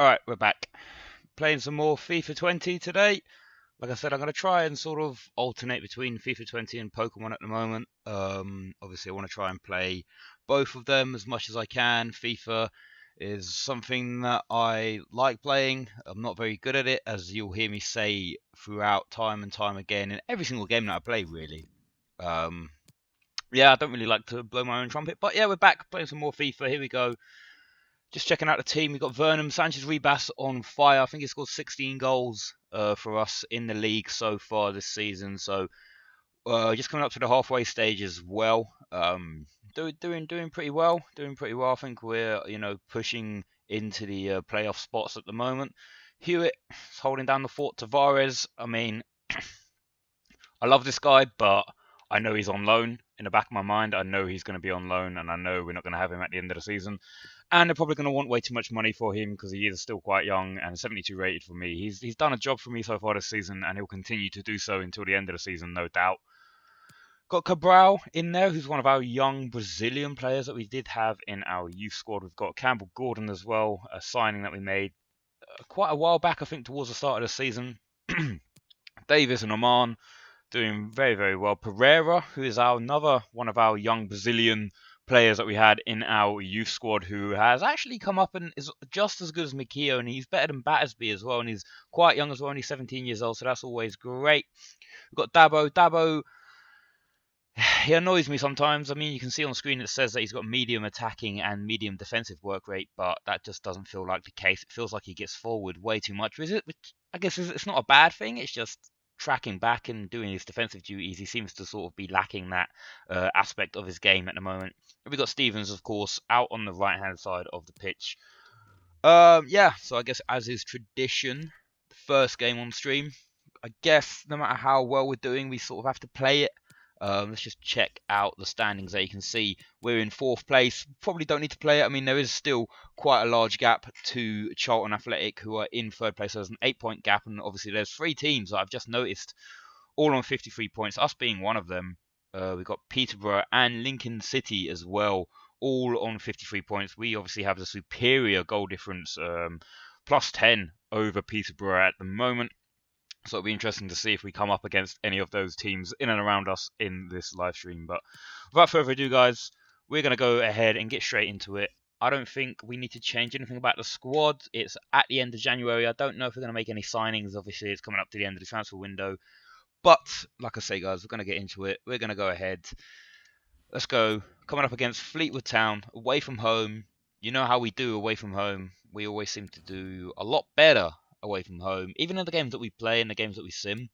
Alright, we're back. Playing some more FIFA 20 today. Like I said, I'm going to try and sort of alternate between FIFA 20 and Pokemon at the moment. Obviously, I want to try and play both of them as much as I can. FIFA is something that I like playing. I'm not very good at it, as you'll hear me say throughout time and time again in every single game that I play, really. Um, yeah, I don't really like to blow my own trumpet, but yeah, we're back playing some more FIFA. Here we go. Just checking out the team, we've got Vernon Sanchez Rebas on fire. I think he scored 16 goals for us in the league so far this season. So just coming up to the halfway stage as well. Doing pretty well. Doing pretty well. I think we're pushing into the playoff spots at the moment. Hewitt is holding down the fort. Tavares. I mean, I love this guy, but I know he's on loan. In the back of my mind, I know he's going to be on loan, and I know we're not going to have him at the end of the season. And they're probably going to want way too much money for him because he is still quite young and 72 rated for me. He's done a job for me so far this season, and he'll continue to do so until the end of the season, no doubt. Got Cabral in there, who's one of our young Brazilian players that we did have in our youth squad. We've got Campbell Gordon as well, a signing that we made quite a while back, I think, towards the start of the season. Davis and Oman doing very, very well. Pereira, who is another one of our young Brazilian players that we had in our youth squad, who has actually come up and is just as good as Mikio, and he's better than Battersby as well, and he's quite young as well, only 17 years old, so that's always great. We've got Dabo. Dabo, he annoys me sometimes. I mean, you can see on screen it says that he's got medium attacking and medium defensive work rate, but that just doesn't feel like the case. It feels like he gets forward way too much. Which I guess it's not a bad thing. It's just tracking back and doing his defensive duties. He seems to sort of be lacking that aspect of his game at the moment. We've got Stevens, of course, out on the right-hand side of the pitch. Yeah, so I guess as is tradition, the first game on stream, I guess no matter how well we're doing, we sort of have to play it. Let's just check out the standings there. You can see we're in 4th place. Probably don't need to play it. I mean, there is still quite a large gap to Charlton Athletic, who are in 3rd place. So there's an 8-point gap, and obviously there's 3 teams that I've just noticed all on 53 points, us being one of them. We've got Peterborough and Lincoln City as well, all on 53 points. We obviously have the superior goal difference, plus 10 over Peterborough at the moment. So it'll be interesting to see if we come up against any of those teams in and around us in this live stream. But without further ado, guys, we're going to go ahead and get straight into it. I don't think we need to change anything about the squad. It's at the end of January. I don't know if we're going to make any signings. Obviously, it's coming up to the end of the transfer window. But, like I say, guys, we're going to get into it. We're going to go ahead. Let's go. Coming up against Fleetwood Town, away from home. You know how we do away from home. We always seem to do a lot better away from home. Even in the games that we play and the games that we sim,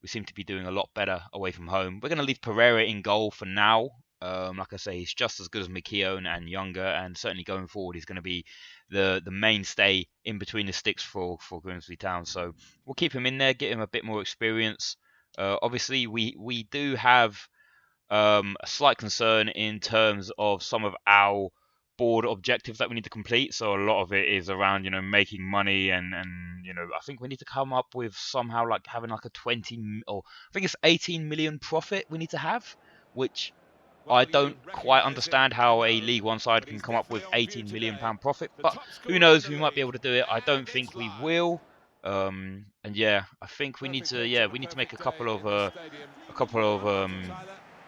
we seem to be doing a lot better away from home. We're going to leave Pereira in goal for now. Like I say, he's just as good as McKeown and younger, and certainly going forward, he's going to be the mainstay in between the sticks for Grimsby Town. So we'll keep him in there, get him a bit more experience. Obviously, we do have a slight concern in terms of some of our board objectives that we need to complete. So a lot of it is around, making money and I think we need to come up with somehow like having like a 20 or I think it's 18 million profit we need to have, which I don't quite understand how a League One side can come up with 18 million pound profit, but who knows? We might be able to do it. I don't think we will. And yeah, I think we need to make a couple of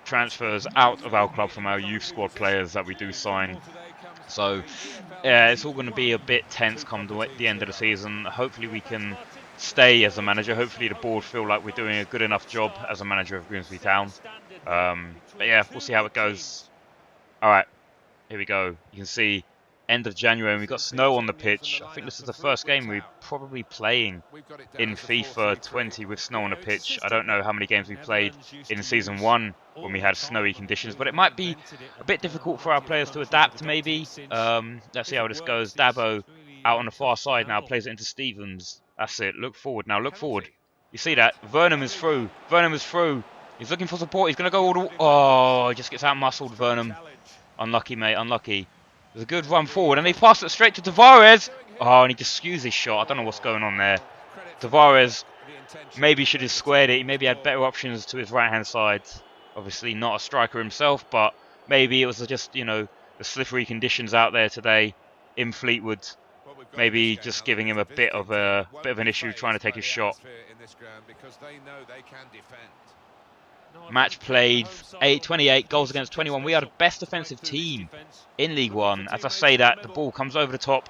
transfers out of our club from our youth squad players that we do sign. So yeah, it's all going to be a bit tense come the end of the season. Hopefully we can stay as a manager. Hopefully the board feel like we're doing a good enough job as a manager of Grimsby Town. But yeah, we'll see how it goes. All right, here we go. You can see end of January and we've got snow on the pitch. I think this is the first game we're probably playing in FIFA 20 with snow on the pitch. I don't know how many games we played in Season 1 when we had snowy conditions, but it might be a bit difficult for our players to adapt maybe. Let's see how this goes. Dabo out on the far side now, plays it into Stevens. That's it. Look forward now, look forward. You see that? Vernum is through. Vernum is through. He's looking for support. He's going to go all the... Oh, he just gets out-muscled, Vernum. Unlucky, mate, unlucky. There's a good run forward, and they pass it straight to Tavares. Oh, and he just skews his shot. I don't know what's going on there. Tavares maybe should have squared it. He maybe had better options to his right-hand side. Obviously not a striker himself, but maybe it was just, the slippery conditions out there today in Fleetwood. maybe just giving him a bit of an issue trying to take his shot. Match played, 28 goals against 21. We are the best defensive team in League One. As I say that, the ball comes over the top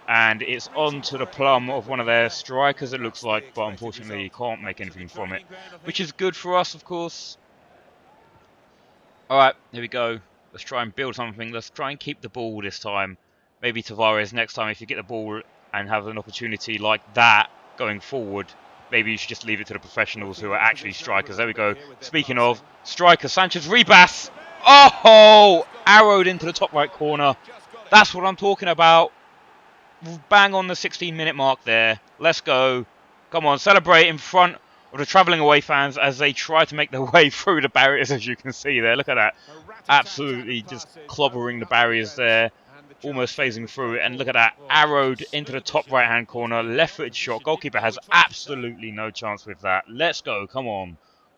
and it's onto the plum of one of their strikers, it looks like, but unfortunately you can't make anything from it, which is good for us, of course. Alright, here we go. Let's try and build something. Let's try and keep the ball this time. Maybe Tavares, next time if you get the ball and have an opportunity like that going forward, maybe you should just leave it to the professionals who are actually strikers. There we go. Speaking of striker, Sanchez Ribas. Oh! Arrowed into the top right corner. That's what I'm talking about. Bang on the 16-minute mark there. Let's go. Come on, celebrate in front of the travelling away fans as they try to make their way through the barriers, as you can see there. Look at that. Absolutely just clobbering the barriers there. Almost phasing through it. And look at that. Arrowed into the top right-hand corner. Left-footed shot. Goalkeeper has absolutely no chance with that. Let's go. Come on.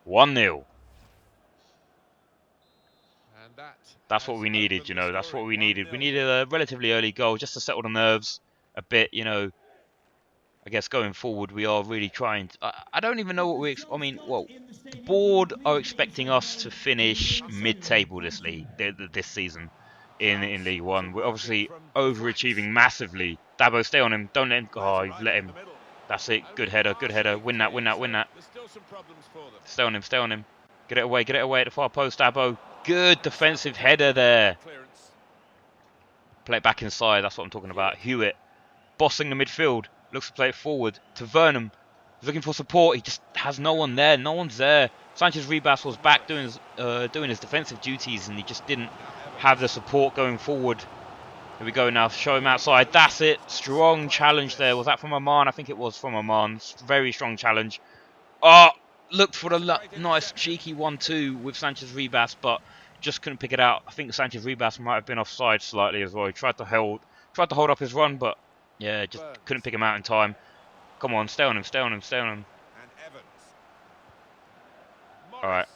1-0. That's what we needed, you know. That's what we needed. We needed a relatively early goal just to settle the nerves a bit, you know. I guess going forward, we are really trying to, I don't even know what we... I mean, well, the board are expecting us to finish mid-table this season in League One. We're obviously overachieving massively. Dabo, stay on him. Don't let him... Oh, you've let him. That's it. Good header, good header. Win that, win that, win that. Stay on him, stay on him. Get it away at the far post, Dabo. Good defensive header there. Play it back inside, that's what I'm talking about. Hewitt, bossing the midfield. Looks to play it forward to Vernum. He's looking for support. He just has no one there. No one's there. Sanchez Ribas was back doing his defensive duties, and he just didn't have the support going forward. Here we go now. Show him outside. That's it. Strong challenge there. Was that from Aman? I think it was from Aman. Very strong challenge. Oh, looked for the nice cheeky 1-2 with Sanchez Ribas, but just couldn't pick it out. I think Sanchez Ribas might have been offside slightly as well. He tried to hold up his run, but yeah, just couldn't pick him out in time. Come on, stay on him, stay on him, stay on him. Alright.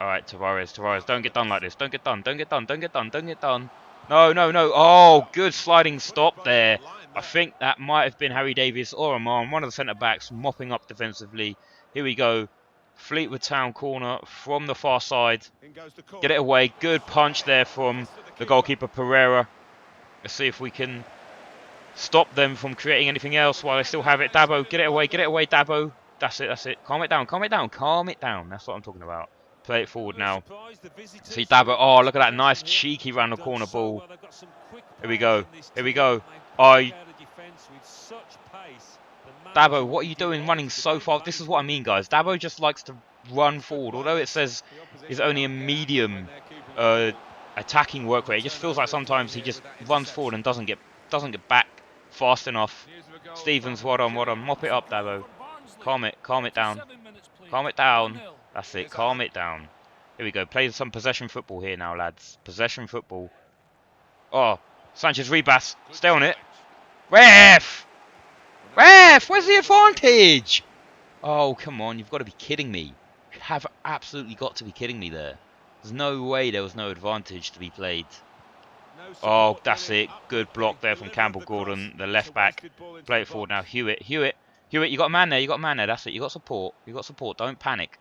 Alright, Tavares, don't get done like this. Don't get done, don't get done, don't get done, don't get done. No, no, no. Oh, good sliding stop there. I think that might have been Harry Davies or Aman, one of the centre-backs, mopping up defensively. Here we go. Fleetwood Town corner from the far side. Get it away. Good punch there from the goalkeeper, Pereira. Let's see if we can stop them from creating anything else while they still have it. Dabo, get it away, Dabo. That's it, that's it. Calm it down, calm it down, calm it down. That's what I'm talking about. Play it forward now. See Dabo. Oh, look at that nice cheeky round the corner ball. Here we go, here we go. Oh, Dabo, what are you doing running so far? This is what I mean, guys. Dabo just likes to run forward. Although it says he's only a medium attacking work rate, it just feels like sometimes he just runs forward and doesn't get back fast enough. Stevens, well done, well done. Mop it up, Dabo. Calm it down. Calm it down. That's it, calm it down. Here we go. Play some possession football here now, lads. Possession football. Oh, Sanchez Ribas. Stay on it. Ref! Ref, where's the advantage? Oh, come on. You've got to be kidding me. You have absolutely got to be kidding me there. There's no way there was no advantage to be played. Oh, that's it. Good block there from Campbell Gordon, the left back. Play it forward now. Hewitt, you got a man there. That's it. You got support. Don't panic.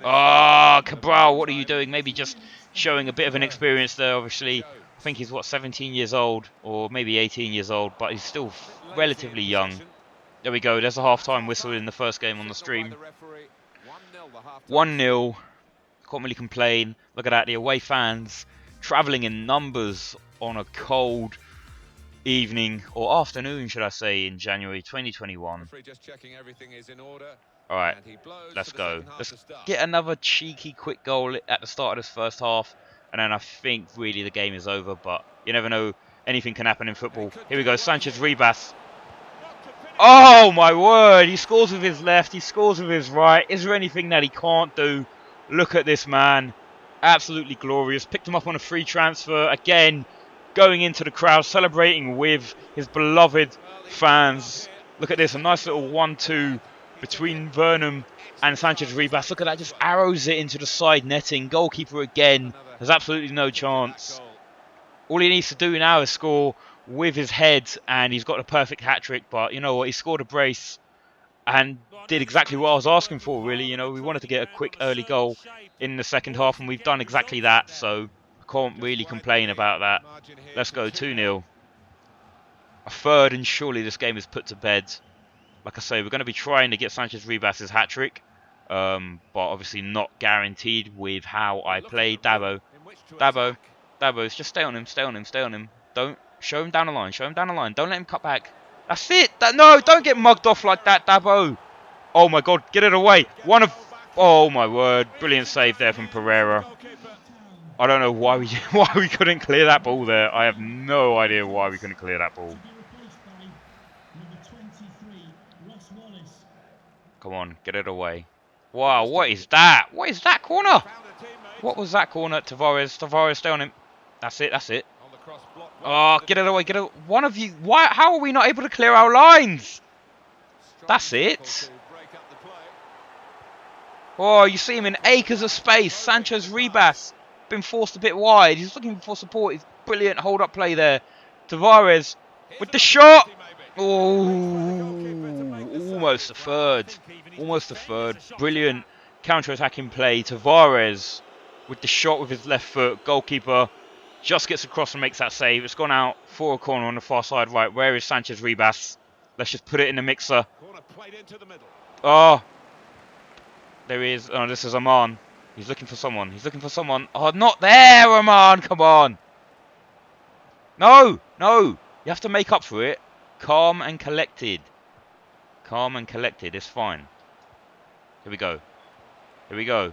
Oh, Cabral, what are you doing? Maybe just showing a bit of an experience there, obviously. I think he's, 17 years old, or maybe 18 years old, but he's still relatively young. There we go. There's a half-time whistle in the first game on the stream. 1-0. Can't really complain. Look at that. The away fans travelling in numbers on a cold evening, or afternoon, should I say, in January 2021. Alright, let's go. Let's get another cheeky quick goal at the start of this first half, and then I think really the game is over, but you never know. Anything can happen in football. Here we go, Sanchez Ribas. Oh my word, he scores with his left, he scores with his right. Is there anything that he can't do? Look at this man. Absolutely glorious. Picked him up on a free transfer. Again, going into the crowd, celebrating with his beloved fans. Look at this, a nice little 1-2 between Vernum and Sanchez Ribas. Look at that, just arrows it into the side netting. Goalkeeper again has absolutely no chance. All he needs to do now is score with his head, and he's got a perfect hat-trick. But you know what? He scored a brace and did exactly what I was asking for, really. You know, we wanted to get a quick early goal in the second half, and we've done exactly that. So I can't really complain about that. Let's go 2-0. A third, and surely this game is put to bed. Like I say, we're going to be trying to get Sanchez Ribas's hat-trick, but obviously not guaranteed with how I play. Dabo, just stay on him, stay on him, stay on him. Don't show him down the line, show him down the line. Don't let him cut back. That's it. No, don't get mugged off like that, Dabo. Oh my God, get it away. Oh my word, brilliant save there from Pereira. I don't know why we couldn't clear that ball there. I have no idea why we couldn't clear that ball. Come on, get it away. Wow, what is that? What is that corner? What was that corner? Tavares, stay on him. That's it, that's it. Oh, get it away, get it. One of you, why? How are we not able to clear our lines? That's it. Oh, you see him in acres of space. Sanchez Ribas been forced a bit wide. He's looking for support. He's brilliant hold-up play there. Tavares with the shot. Oh, almost a third. Almost a third. Brilliant counter-attacking play. Tavares with the shot with his left foot. Goalkeeper just gets across and makes that save. It's gone out for a corner on the far side right. Where is Sanchez Ribas? Let's just put it in the mixer. Oh, there he is. Oh, this is Aman. He's looking for someone. He's looking for someone. Oh, not there, Aman. Come on. No, no. You have to make up for it. Calm and collected. Calm and collected. It's fine. Here we go. Here we go.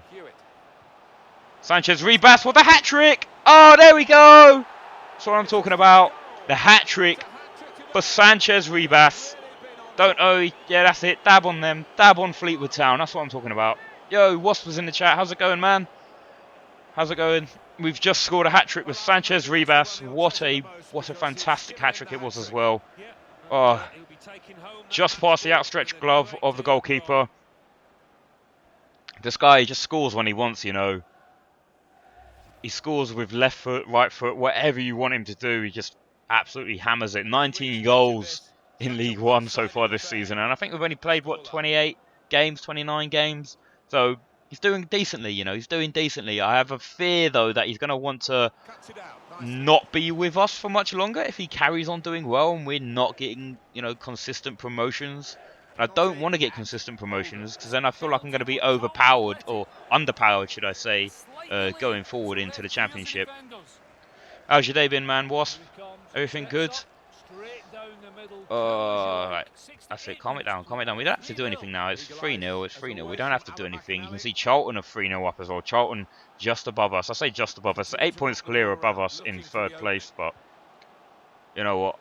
Sanchez Ribas with the hat-trick. Oh, there we go. That's what I'm talking about. The hat-trick for Sanchez Ribas. Yeah, that's it. Dab on them. Dab on Fleetwood Town. That's what I'm talking about. Yo, Wasp was in the chat. How's it going, man? How's it going? We've just scored a hat-trick with Sanchez Ribas. What a fantastic hat-trick it was as well. Oh, just past the outstretched glove of the goalkeeper. This guy just scores when he wants, you know. He scores with left foot, right foot, whatever you want him to do. He just absolutely hammers it. 19 goals in League One so far this season. And I think we've only played, what, 28 games, 29 games? So he's doing decently, you know. He's doing decently. I have a fear, though, that he's going to want to not be with us for much longer if he carries on doing well and we're not getting, you know, consistent promotions. And I don't want to get consistent promotions because then I feel like I'm going to be overpowered, or underpowered, should I say, going forward into the championship. How's your day been, man, Wasp? Everything good? Right. That's it. Calm it down. Calm it down. We don't have to do anything now. It's 3-0. It's 3-0. We don't have to do anything. You can see Charlton are 3-0 up as well. Charlton just above us. I say just above us. 8 points clear above us in third place. But you know what?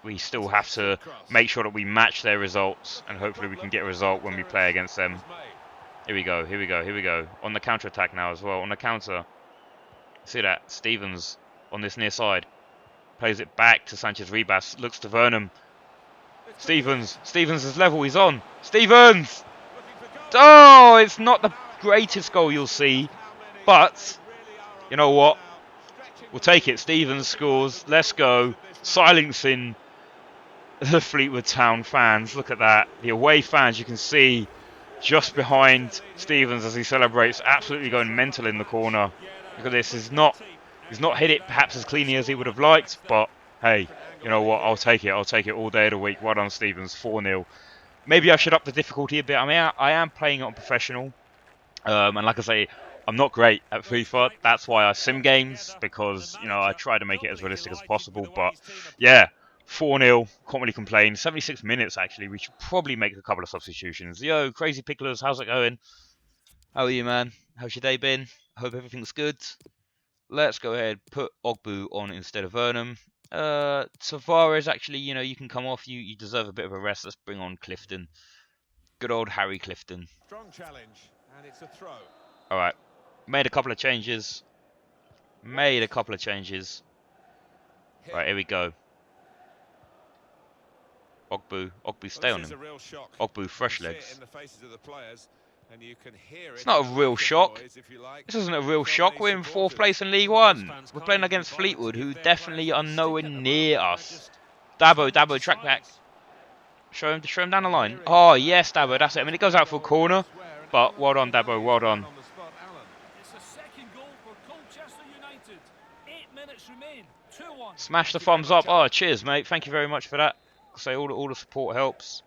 We still have to make sure that we match their results. And hopefully we can get a result when we play against them. Here we go. Here we go. Here we go. On the counter-attack now as well. On the counter. See that? Stevens on this near side. Plays it back to Sanchez Ribas. Looks to Vernam. Stevens is level. He's on. Stevens! Oh, it's not the greatest goal you'll see. But, you know what? We'll take it. Stevens scores. Let's go. Silencing the Fleetwood Town fans. Look at that. The away fans, you can see just behind Stevens as he celebrates. Absolutely going mental in the corner. Look at this. He's not hit it perhaps as cleanly as he would have liked. But, hey, you know what? I'll take it. I'll take it all day of the week. Well done, Stevens. 4-0. Maybe I should up the difficulty a bit. I mean, I am playing it on professional. And like I say, I'm not great at FIFA. That's why I sim games, because, you know, I try to make it as realistic as possible. But, yeah, 4-0. Can't really complain. 76 minutes, actually. We should probably make a couple of substitutions. Yo, Crazy Picklers, how's it going? How are you, man? How's your day been? I hope everything's good. Let's go ahead, put Ogbu on instead of Vernam. Tavares, actually, you know, you can come off. You deserve a bit of a rest. Let's bring on Clifton. Good old Harry Clifton. Strong challenge, and it's a throw. All right. Made a couple of changes. Right, here we go. Ogbu, stay on him. Ogbu, fresh legs. And you can hear It's it in not a the real lack of shock. noise, if you like, This isn't a real from shock. the We're in 4th supporters. place in League Well, most One. fans We're can't playing even be against bothered to Fleetwood, give who their players definitely are any stick nowhere at the near moment. They're us. just Dabo, responding Dabo, to track back. silence. Show him down the And line. hearing Oh, that yes, Dabo, that's it. I mean, it goes out for a goal corner, elsewhere, and but Alan, well done, I know Dabo, you're well the man done. on the spot, Alan. It's a second goal for Colchester United. 8 minutes remain. 2-1. Smash the Thank you very thumbs much, up. Oh, Alan. cheers, mate. Thank you very much for that. Say all the support helps.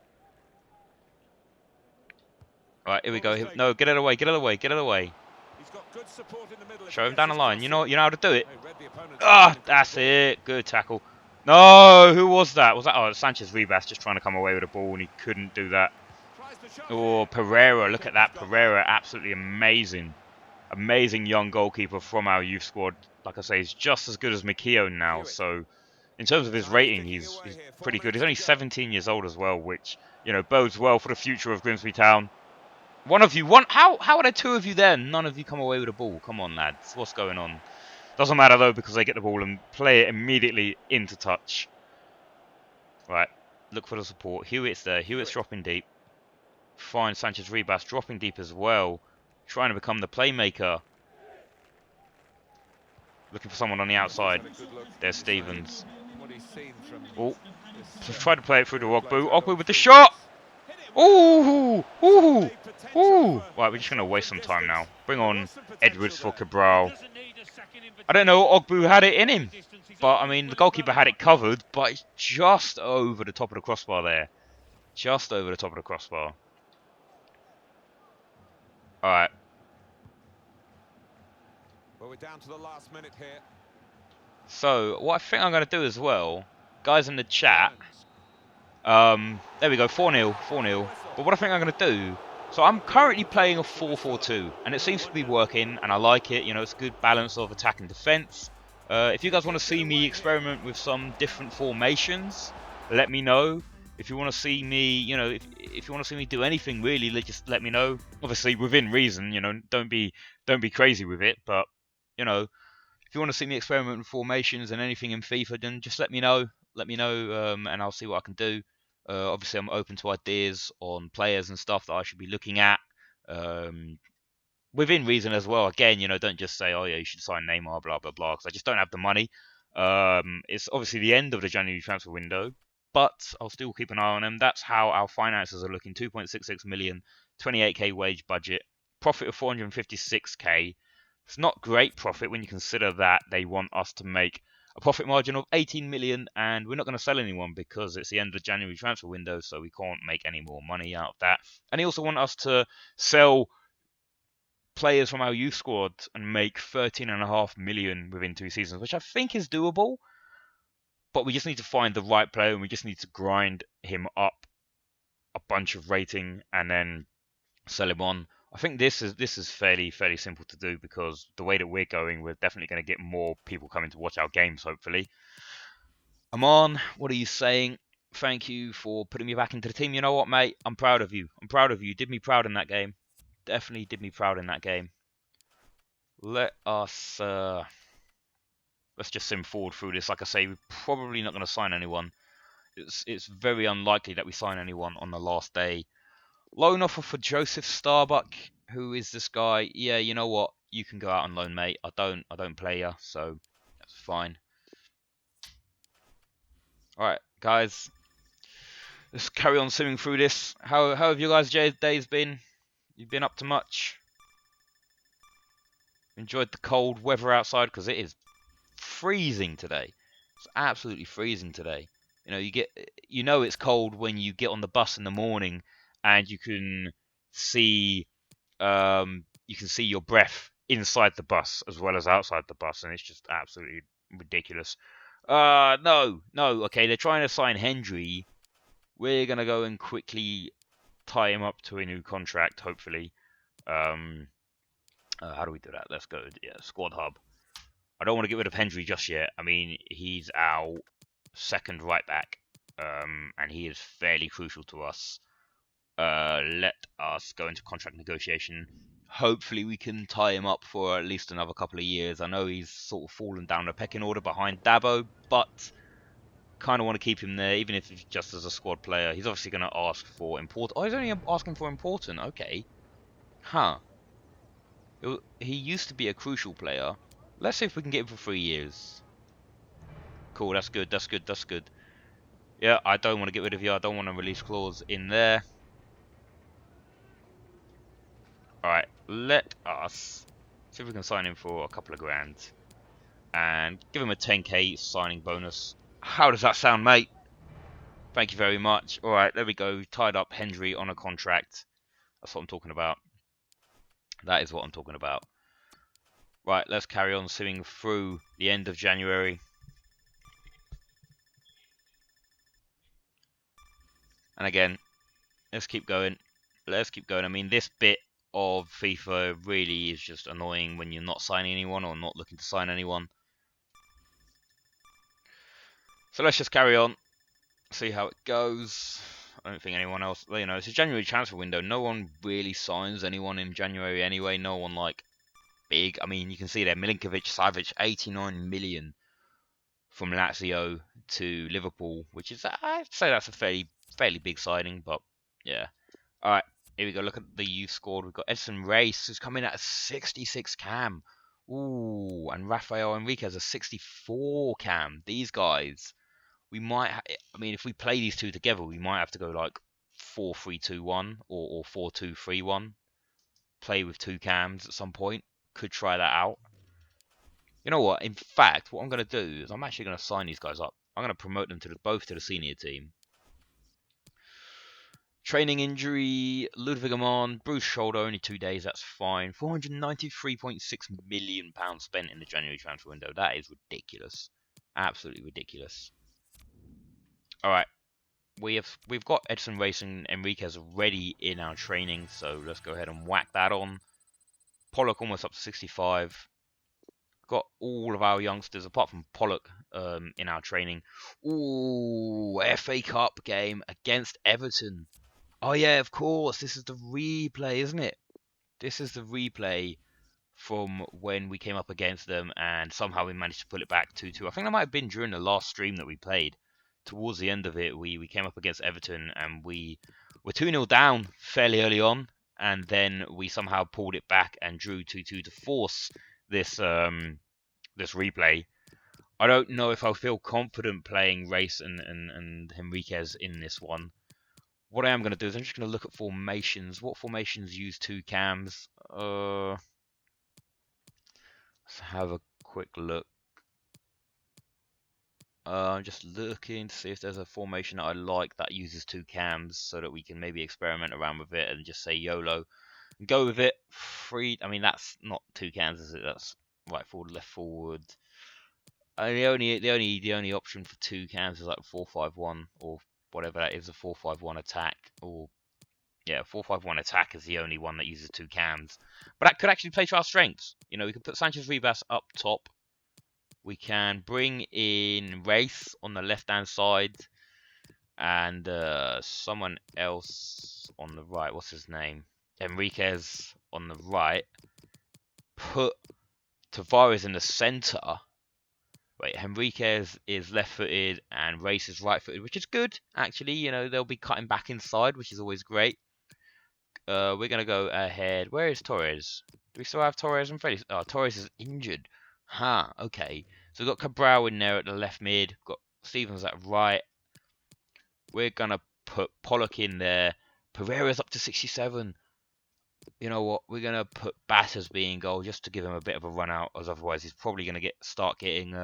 Right, here we Ball is go. taken. No, get it away, get it away, get it away. He's got good support in the middle. If Show he him gets down the his line. cross You know how to do it. in. He read the opponent's Ah, line and got that's the ball. it. Good tackle. No, who was that? Was that? Oh, Sanchez Ribas just trying to come away with the ball and he couldn't do that. Tries the shot Oh, here. Pereira, The look at keeper's that. gone Pereira, absolutely amazing. Amazing young goalkeeper from our youth squad. Like I say, he's just as good as Mikio now. Hewitt. So, in terms of his Time rating, ticking he's away here. 4 pretty good. He's minutes only to go. 17 years old as well, which, you know, bodes well for the future of Grimsby Town. How are there two of you there? None of you come away with a ball. Come on, lads. What's going on? Doesn't matter though because they get the ball and play it immediately into touch. Right, look for the support. Hewitt's there. Hewitt's dropping deep. Fine, Sanchez Ribas dropping deep as well. Trying to become the playmaker. Looking for someone on the outside. He's had a good look There's inside Stevens. what he's seen from Oh, this, tried to play it through to player Ogbu. out Ogbu on with the 3 shot! minutes. Hit it well. Ooh! Ooh! Certainly potential Ooh! for Right, we're just going to waste some some time distance. now. Bring There on was some potential Edwards for there. Cabral. Doesn't need a second I don't know, invitation. Ogbu had it in The him. distance he's But, I always mean, the played goalkeeper well had it enough. covered, but it's just over the top of the crossbar there. Just over the top of the crossbar. Alright. Well, we're down to the last minute here. So, what I think I'm going to do as well, guys in the chat, Burns. there we go, 4-0, 4-0. But what I think I'm going to do, so I'm currently playing a 4-4-2, and it seems to be working, and I like it. You know, it's a good balance of attack and defense. If you guys want to see me experiment with some different formations, let me know. If you want to see me, you know, if you want to see me do anything really, just let me know. Obviously within reason, you know, don't be crazy with it, but you know, if you want to see me experiment with formations and anything in FIFA, then just let me know. Let me know, and I'll see what I can do. Obviously, I'm open to ideas on players and stuff that I should be looking at. Um, Within reason as well. Again, you know, don't just say, oh yeah, you should sign Neymar, blah blah blah, because I just don't have the money. It's obviously the end of the January transfer window, but I'll still keep an eye on them. That's how our finances are looking: 2.66 million, 28k wage budget, profit of 456k. It's not great profit when you consider that they want us to make a profit margin of 18 million, and we're not going to sell anyone because it's the end of the January transfer window, so we can't make any more money out of that. And they also want us to sell players from our youth squad and make 13.5 million within 2 seasons, which I think is doable. But we just need to find the right player, and we just need to grind him up a bunch of rating and then sell him on. I think this is fairly simple to do because the way that we're going, we're definitely going to get more people coming to watch our games. Hopefully, Aman, what are you saying? Thank you for putting me back into the team. You know what, mate? I'm proud of you. I'm proud of you. You did me proud in that game. Definitely did me proud in that game. Let us let's just sim forward through this. Like I say, we're probably not going to sign anyone. It's very unlikely that we sign anyone on the last day. Loan offer for Joseph Starbuck. Who is this guy? Yeah, you know what? You can go out on loan, mate. I don't play you, so that's fine. All right, guys. Let's carry on simming through this. How have you guys' days been? You've been up to much? Enjoyed the cold weather outside because it is freezing today. It's absolutely freezing today. You know, you know it's cold when you get on the bus in the morning and you can see your breath inside the bus as well as outside the bus, and it's just absolutely ridiculous. No. Okay, they're trying to sign Hendry. We're gonna go and quickly tie him up to a new contract, hopefully. How do we do that? Let's go, yeah, squad hub. I don't want to get rid of Hendry just yet. I mean, he's our second right back, and he is fairly crucial to us. Let us go into contract negotiation. Hopefully we can tie him up for at least another couple of years. I know he's sort of fallen down the pecking order behind Dabo, but kind of want to keep him there, even if it's just as a squad player. He's obviously going to ask for important. Oh, he's only asking for important. Okay. Huh. He used to be a crucial player. Let's see if we can get him for 3 years. Cool, that's good, that's good, that's good. Yeah, I don't want to get rid of you. I don't want a release clause in there. Alright, let us see if we can sign him for a couple of grand. And give him a 10k signing bonus. How does that sound, mate? Thank you very much. Alright, there we go. Tied up Hendry on a contract. That's what I'm talking about. That is what I'm talking about. Right, let's carry on swimming through the end of January. And again, let's keep going. Let's keep going. I mean, this bit of FIFA really is just annoying when you're not signing anyone or not looking to sign anyone. So let's just carry on. See how it goes. I don't think anyone else, you know, it's a January transfer window. No one really signs anyone in January anyway. No one like big. I mean, you can see there, Milinkovic Savic, 89 million from Lazio to Liverpool, which is, I'd say that's a fairly big signing, but yeah. All right, here we go. Look at the youth squad. We've got Edson Reis, who's coming at a 66 cam. Ooh, and Rafael Enriquez a 64 cam. These guys, we might. I mean, if we play these two together, we might have to go like 4-3-2-1 or 4-2-3-1. Play with two cams at some point. Could try that out. You know what? In fact, what I'm going to do is I'm actually going to sign these guys up. I'm going to promote them to both to the senior team. Training injury, Ludwig Amon, bruised shoulder, only 2 days, that's fine. £493.6 million spent in the January transfer window. That is ridiculous. Absolutely ridiculous. Alright, we've got Edson Racing Enriquez already in our training, so let's go ahead and whack that on. Pollock almost up to 65. Got all of our youngsters, apart from Pollock, in our training. Ooh, FA Cup game against Everton. Oh yeah, of course, this is the replay, isn't it? This is the replay from when we came up against them and somehow we managed to pull it back 2-2. I think that might have been during the last stream that we played. Towards the end of it, we came up against Everton and we were 2-0 down fairly early on, and then we somehow pulled it back and drew 2-2 to force this this replay. I don't know if I'll feel confident playing Race and Henriquez in this one. What I am going to do is I'm just going to look at formations. What formations use two cams? Let's have a quick look. I'm just looking to see if there's a formation that I like that uses two cams so that we can maybe experiment around with it and just say YOLO and go with it. I mean, that's not two cams, is it? That's right forward, left forward. The only option for two cams is like 4-5-1 or whatever that is, a 4-5-1 attack, or yeah, 4-5-1 attack is the only one that uses two cams. But that could actually play to our strengths. You know, we can put Sanchez Rivas up top. We can bring in Race on the left-hand side, and someone else on the right. What's his name? Enriquez on the right. Put Tavares in the centre. Wait, Henriquez is left-footed and Race is right-footed, which is good, actually. You know, they'll be cutting back inside, which is always great. We're going to go ahead. Where is Torres? Do we still have Torres and Freddy? Oh, Torres is injured. Okay. So we've got Cabral in there at the left mid. We've got Stevens at right. We're going to put Pollock in there. Pereira's up to 67. You know what? We're going to put Battersby in goal just to give him a bit of a run out, as otherwise he's probably going to start getting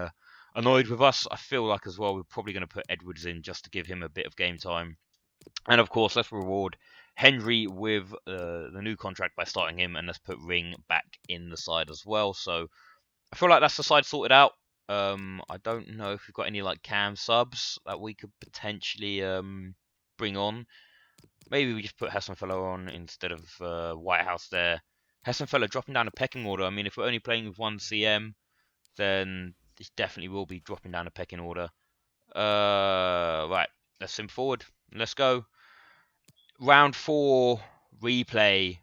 annoyed with us. I feel like as well we're probably going to put Edwards in just to give him a bit of game time. And of course, let's reward Henry with the new contract by starting him, and let's put Ring back in the side as well. So I feel like that's the side sorted out. I don't know if we've got any like cam subs that we could potentially bring on. Maybe we just put Hessenfeller on instead of Whitehouse there. Hessenfeller dropping down a pecking order. I mean, if we're only playing with one CM, then it definitely will be dropping down a pecking order. Right, let's sim forward. Let's go. Round 4 replay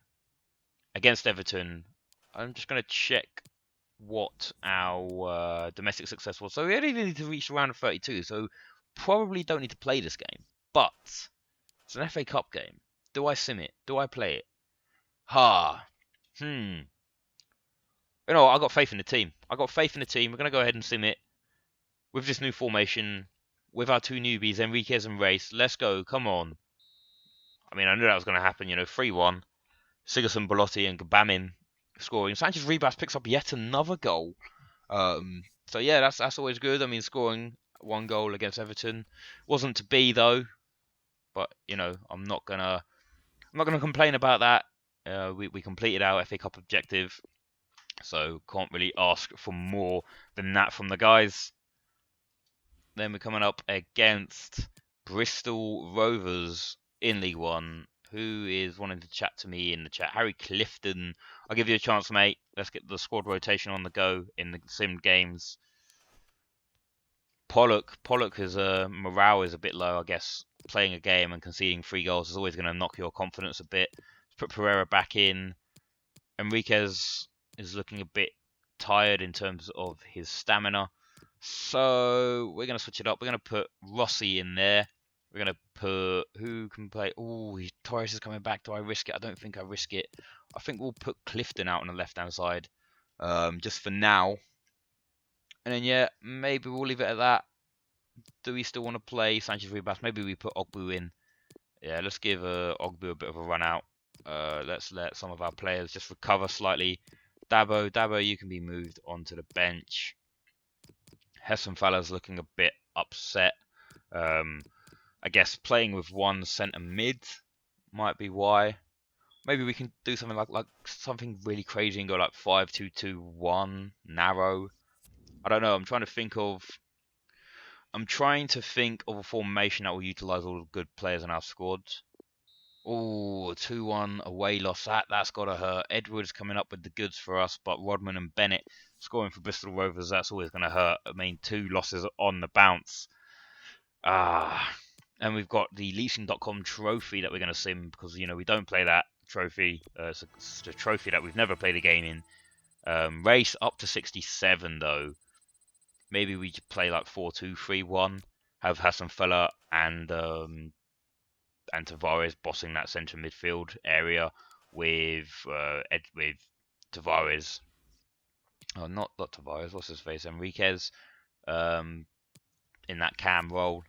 against Everton. I'm just going to check what our domestic success was. So we only need to reach the round of 32, so probably don't need to play this game. But it's an FA Cup game. Do I sim it? Do I play it? Ha. Hmm. You know, I got faith in the team. I got faith in the team. We're going to go ahead and sim it with this new formation, with our two newbies, Enriquez and Race. Let's go. Come on. I mean, I knew that was going to happen. 3-1. Sigerson, Belotti, and Gabamin scoring. Sanchez Ribas picks up yet another goal. So yeah, that's always good. I mean, scoring one goal against Everton wasn't to be though, but I'm not gonna complain about that. We completed our FA Cup objective, so can't really ask for more than that from the guys. Then we're coming up against Bristol Rovers in League One. Who is wanting to chat to me in the chat? Harry Clifton. I'll give you a chance, mate. Let's get the squad rotation on the go in the sim games. Pollock's morale is a bit low, I guess. Playing a game and conceding 3 goals is always going to knock your confidence a bit. Let's put Pereira back in. Enriquez is looking a bit tired in terms of his stamina. So we're going to switch it up. We're going to put Rossi in there. We're going to put... Who can play? Oh, Torres is coming back. Do I risk it? I don't think I risk it. I think we'll put Clifton out on the left-hand side. Just for now. And then, yeah, maybe we'll leave it at that. Do we still want to play Sanchez Ribas? Maybe we put Ogbu in. Yeah, let's give Ogbu a bit of a run out. Let's let some of our players just recover slightly. Dabo, you can be moved onto the bench. Hessenfaller's looking a bit upset. I guess playing with one centre mid might be why. Maybe we can do something like something really crazy and go like 5-2-2-1 narrow. I don't know. I'm trying to think of a formation that will utilise all the good players in our squad. Oh, 2-1 away loss. That's got to hurt. Edwards coming up with the goods for us, but Rodman and Bennett scoring for Bristol Rovers, that's always going to hurt. I mean, 2 losses on the bounce. And we've got the leasing.com trophy that we're going to sim because, we don't play that trophy. It's a trophy that we've never played a game in. Race up to 67, though. Maybe we could play like 4-2-3-1. Have Hassanfella and Tavares bossing that centre midfield area with Tavares. Oh, not Tavares. What's his face? Enriquez. In that cam role.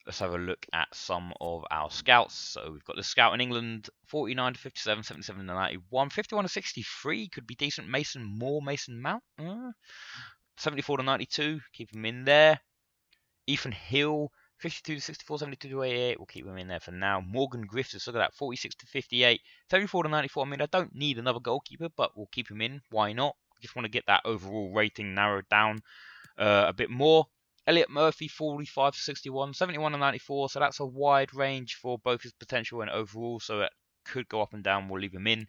Let's have a look at some of our scouts. So we've got the scout in England, 49 to 57, 77 to 91, 51 to 63 could be decent. Mason Mount, 74 to 92, keep him in there. Ethan Hill, 52 to 64, 72 to 88, we'll keep him in there for now. Morgan Griffiths, look at that, 46 to 58, 74 to 94. I mean, I don't need another goalkeeper, but we'll keep him in. Why not? Just want to get that overall rating narrowed down a bit more. Elliot Murphy, 45 to 61, 71 to 94. So that's a wide range for both his potential and overall. So it could go up and down. We'll leave him in.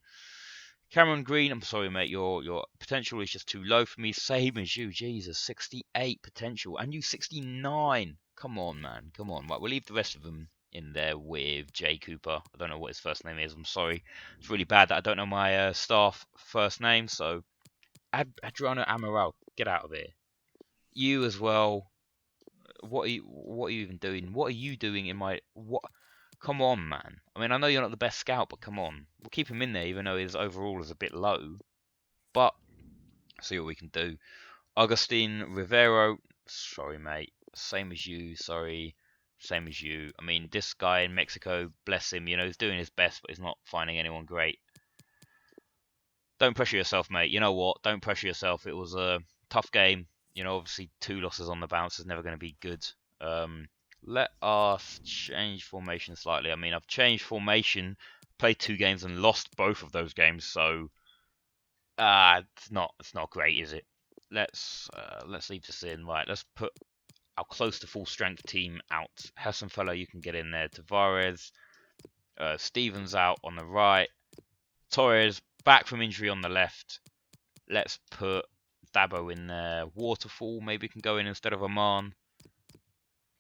Cameron Green, I'm sorry, mate. Your potential is just too low for me. Same as you. Jesus, 68 potential. And you 69. Come on, man. Come on. Right, we'll leave the rest of them in there with Jay Cooper. I don't know what his first name is. I'm sorry. It's really bad that I don't know my staff first name. So Adriano Amaral, get out of here. You as well. What are you even doing? What are you doing in my what? Come on, man. I mean, I know you're not the best scout, but come on. We'll keep him in there, even though his overall is a bit low. But see what we can do. Augustine Rivero, sorry, mate. Same as you. Sorry, same as you. I mean, this guy in Mexico, bless him. He's doing his best, but he's not finding anyone great. Don't pressure yourself, mate. You know what? Don't pressure yourself. It was a tough game. Obviously 2 losses on the bounce is never going to be good. Let us change formation slightly. I mean, I've changed formation, played 2 games and lost both of those games, so it's not great, is it? Let's leave this in. Right, let's put our close to full strength team out. Hassanfella, you can get in there. Tavares, Stevens out on the right. Torres back from injury on the left. Let's put Dabo in there. Waterfall maybe can go in instead of Aman.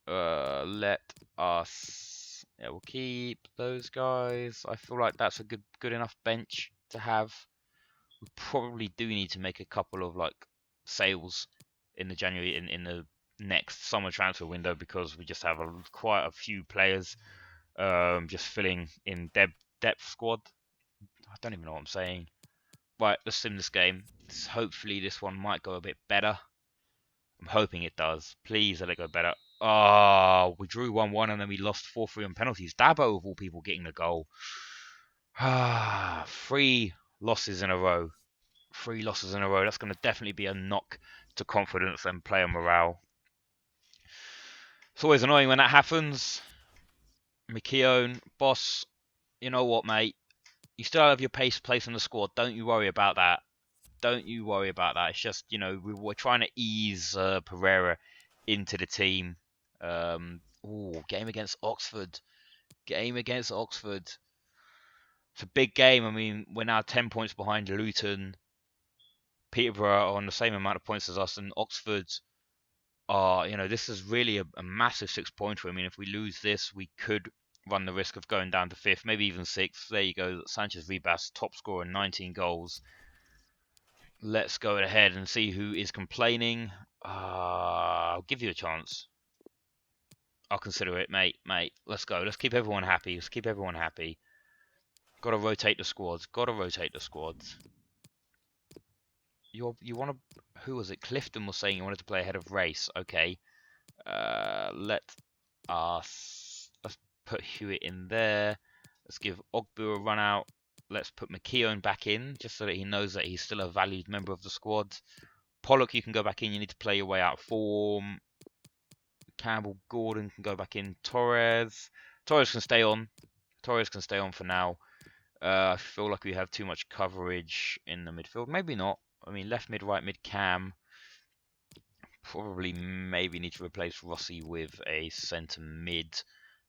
Let us. Yeah, we'll keep those guys. I feel like that's a good enough bench to have. We probably do need to make a couple of sales in the January in the next summer transfer window because we just have quite a few players just filling in depth squad. I don't even know what I'm saying. Right, let's sim this game. Hopefully this one might go a bit better. I'm hoping it does. Please let it go better. Oh, we drew 1-1 and then we lost 4-3 on penalties. Dabo, of all people, getting the goal. 3 losses in a row. 3 losses in a row. That's going to definitely be a knock to confidence and player morale. It's always annoying when that happens. McKeown, boss, you know what, mate? You still have your place in the squad. Don't you worry about that. Don't you worry about that. It's just, you know, we're trying to ease Pereira into the team. Game against Oxford. Game against Oxford. It's a big game. I mean, we're now 10 points behind Luton. Peterborough are on the same amount of points as us, and Oxford are, you know, this is really a massive 6-pointer. I mean, if we lose this, we could run the risk of going down to 5th, maybe even 6th. There you go. Sanchez Ribas, top scorer, 19 goals. Let's go ahead and see who is complaining. I'll give you a chance. I'll consider it, mate. Let's go. Let's keep everyone happy. Got to rotate the squads. You want to? Who was it? Clifton was saying you wanted to play ahead of Race. Okay. Let's put Hewitt in there. Let's give Ogbu a run out. Let's put McKeown back in, just so that he knows that he's still a valued member of the squad. Pollock, you can go back in. You need to play your way out of form. Campbell, Gordon can go back in. Torres can stay on. For now. I feel like we have too much coverage in the midfield. Maybe not. I mean, left mid, right mid, Cam. Probably maybe need to replace Rossi with a centre mid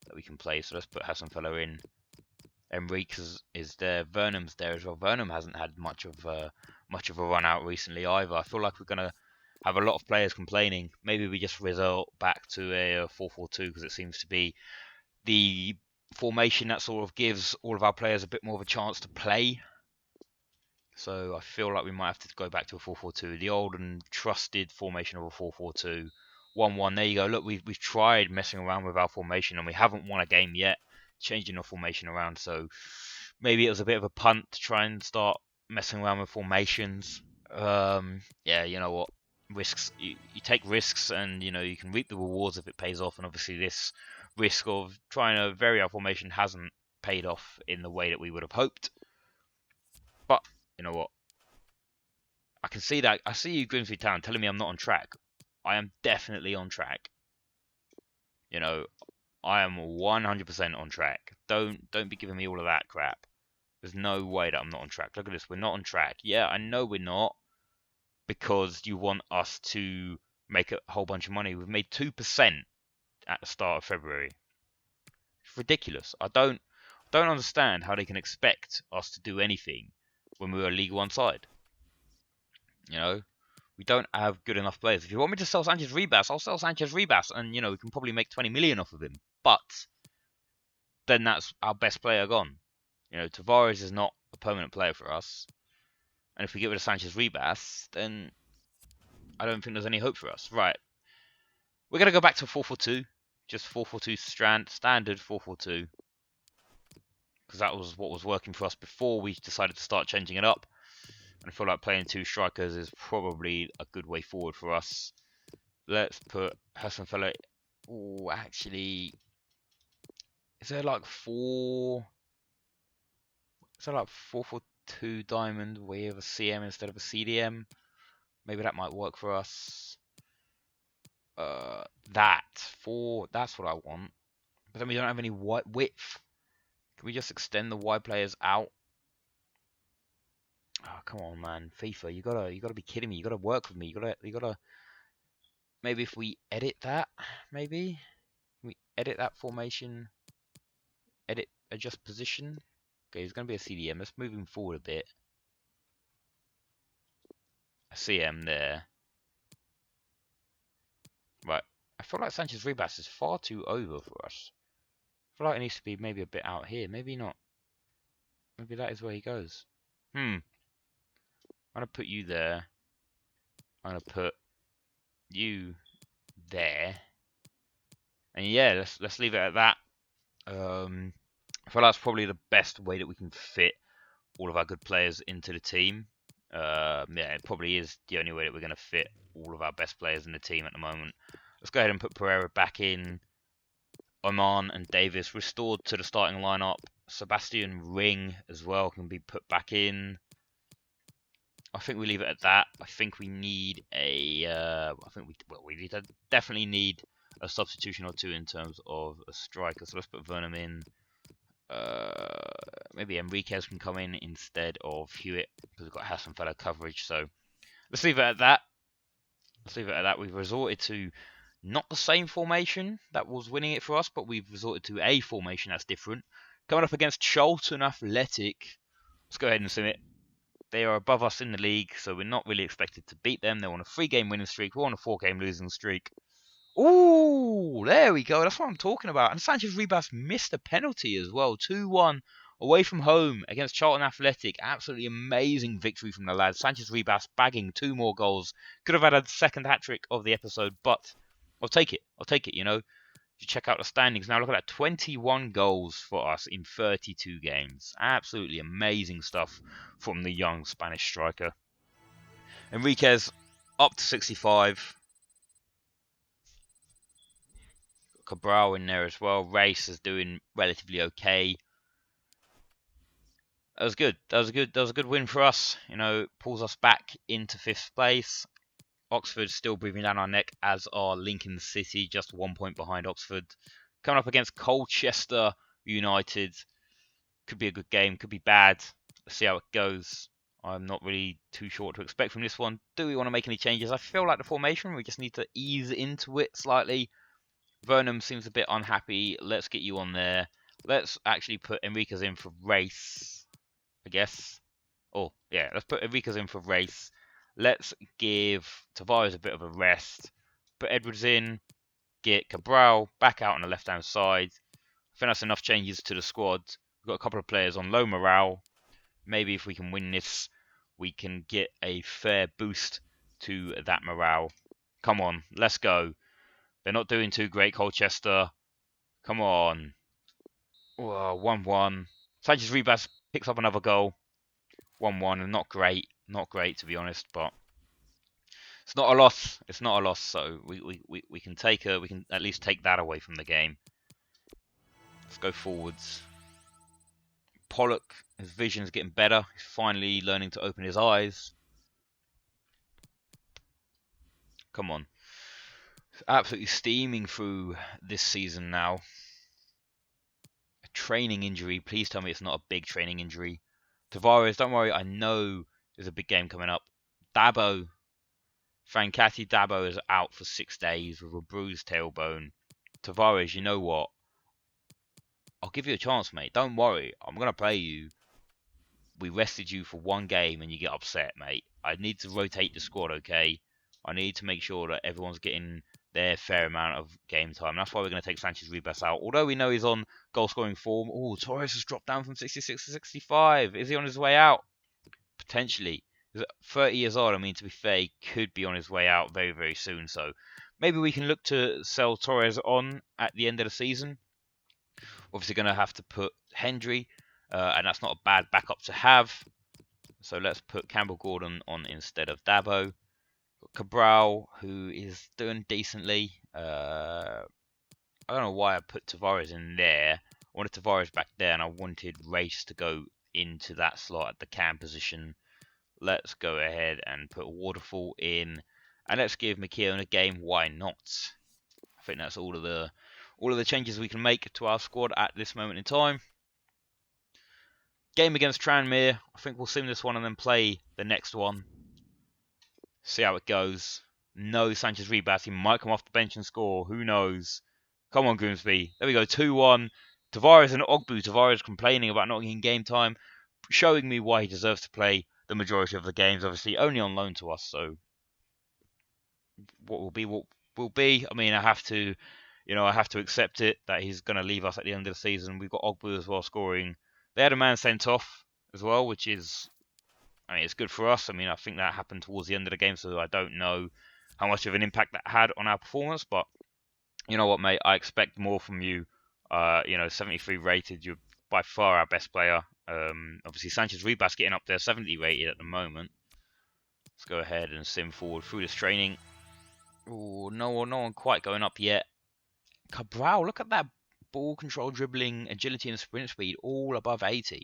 that we can play. So let's put Hassanfellow in. Enrique is there. Vernon's there as well. Vernon hasn't had much of a run out recently either. I feel like we're gonna have a lot of players complaining. Maybe we just resort back to a 4-4-2 because it seems to be the formation that sort of gives all of our players a bit more of a chance to play. So I feel like we might have to go back to a 4-4-2, the old and trusted formation of a 4-4-2. 1-1. There you go. Look, we've tried messing around with our formation and we haven't won a game yet, changing our formation around. So maybe it was a bit of a punt to try and start messing around with formations. Yeah, you know what? Risks. You take risks, and you know you can reap the rewards if it pays off. And obviously, this risk of trying to vary our formation hasn't paid off in the way that we would have hoped. But you know what? I can see that. I see you, Grimsby Town, telling me I'm not on track. I am definitely on track. You know, I am 100% on track. Don't be giving me all of that crap. There's no way that I'm not on track. Look at this. We're not on track. Yeah, I know we're not, because you want us to make a whole bunch of money. We've made 2% at the start of February. It's ridiculous. I don't understand how they can expect us to do anything when we're a League One side. You know, we don't have good enough players. If you want me to sell Sanchez Ribas, I'll sell Sanchez Ribas, and you know we can probably make 20 million off of him. But then that's our best player gone. You know, Tavares is not a permanent player for us. And if we get rid of Sanchez Ribas, then I don't think there's any hope for us. Right. We're going to go back to 4-4-2. Just 4-4-2 standard 4-4-2. Because that was what was working for us before we decided to start changing it up. And I feel like playing 2 strikers is probably a good way forward for us. Let's put Hassanfellow. Oh, actually, is there like 4-4-2 diamond where you have a CM instead of a CDM? Maybe that might work for us. That's what I want. But then we don't have any width. Can we just extend the wide players out? Oh, come on, man. FIFA, you gotta be kidding me. You gotta work with me. You gotta. Maybe if we edit that, maybe we edit that formation. Adjust position. Okay, he's gonna be a CDM. Let's move him forward a bit. A CM there. Right. I feel like Sanchez Ribas is far too over for us. I feel like it needs to be maybe a bit out here. Maybe not. Maybe that is where he goes. I'm gonna put you there. I'm gonna put you there. And yeah, let's leave it at that. I feel that's probably the best way that we can fit all of our good players into the team. Yeah, it probably is the only way that we're going to fit all of our best players in the team at the moment. Let's go ahead and put Pereira back in. Oman and Davis restored to the starting lineup. Sebastian Ring as well can be put back in. I think we leave it at that. I think we need a. Definitely need a substitution or two in terms of a striker. So let's put Vernon in. Maybe Enriquez can come in instead of Hewitt because we've got Hassanfellow coverage. So let's leave it at that. We've resorted to not the same formation that was winning it for us, but we've resorted to a formation that's different. Coming up against Charlton Athletic. Let's go ahead and sim it. They are above us in the league, so we're not really expected to beat them. They're on a 3-game winning streak. We're on a 4-game losing streak. Ooh, there we go. That's what I'm talking about. And Sanchez Ribas missed a penalty as well. 2-1 away from home against Charlton Athletic. Absolutely amazing victory from the lads. Sanchez Ribas bagging 2 more goals. Could have had a second hat-trick of the episode, but I'll take it. You know. You check out the standings now. Look at that, 21 goals for us in 32 games. Absolutely amazing stuff from the young Spanish striker. Enriquez up to 65. Cabral in there as well. Race is doing relatively okay. That was good. That was a good win for us. You know, pulls us back into 5th place. Oxford still breathing down our neck, as are Lincoln City, just 1 point behind Oxford. Coming up against Colchester United. Could be a good game, could be bad. Let's see how it goes. I'm not really too sure what to expect from this one. Do we want to make any changes? I feel like the formation, we just need to ease into it slightly. Vernon seems a bit unhappy. Let's get you on there. Let's actually put Enriquez in for race, I guess. Oh, yeah, let's put Enriquez in for race. Let's give Tavares a bit of a rest. Put Edwards in. Get Cabral back out on the left-hand side. I think that's enough changes to the squad. We've got a couple of players on low morale. Maybe if we can win this, we can get a fair boost to that morale. Come on, let's go. They're not doing too great, Colchester. Come on. 1-1. Sanchez Ribas picks up another goal. 1-1, and not great. Not great, to be honest, but it's not a loss. It's not a loss, so we can at least take that away from the game. Let's go forwards. Pollock, his vision's getting better. He's finally learning to open his eyes. Come on. It's absolutely steaming through this season now. A training injury. Please tell me it's not a big training injury. Tavares, don't worry. I know there's a big game coming up. Dabo. Francati Dabo is out for 6 days with a bruised tailbone. Tavares, you know what? I'll give you a chance, mate. Don't worry. I'm going to play you. We rested you for 1 game and you get upset, mate. I need to rotate the squad, okay? I need to make sure that everyone's getting their fair amount of game time. That's why we're going to take Sanchez Ribas out. Although we know he's on goal-scoring form. Oh, Torres has dropped down from 66 to 65. Is he on his way out? Potentially. He's 30 years old. I mean, to be fair, he could be on his way out very, very soon. So maybe we can look to sell Torres on at the end of the season. Obviously going to have to put Hendry, and that's not a bad backup to have. So let's put Campbell Gordon on instead of Dabo. Cabral, who is doing decently. I don't know why I put Tavares in there. I wanted Tavares back there, and I wanted Race to go into that slot at the cam position. Let's go ahead and put Waterfall in, and let's give McKeown a game. Why not? I think that's all of the changes we can make to our squad at this moment in time. Game against Tranmere. I think we'll sim this one and then play the next one. See how it goes. No Sanchez Ribas. He might come off the bench and score. Who knows? Come on, Grimsby. There we go. 2-1. Tavares and Ogbu. Tavares complaining about not getting game time, showing me why he deserves to play the majority of the games. Obviously, only on loan to us. So what will be. I mean, I have to accept it that he's going to leave us at the end of the season. We've got Ogbu as well scoring. They had a man sent off as well, which is, I mean, it's good for us. I mean, I think that happened towards the end of the game, so I don't know how much of an impact that had on our performance. But you know what, mate? I expect more from you. 73 rated. You're by far our best player. Obviously, Sanchez Ribas getting up there, 70 rated at the moment. Let's go ahead and sim forward through this training. Oh, no one quite going up yet. Cabral, look at that ball control, dribbling, agility, and sprint speed, all above 80.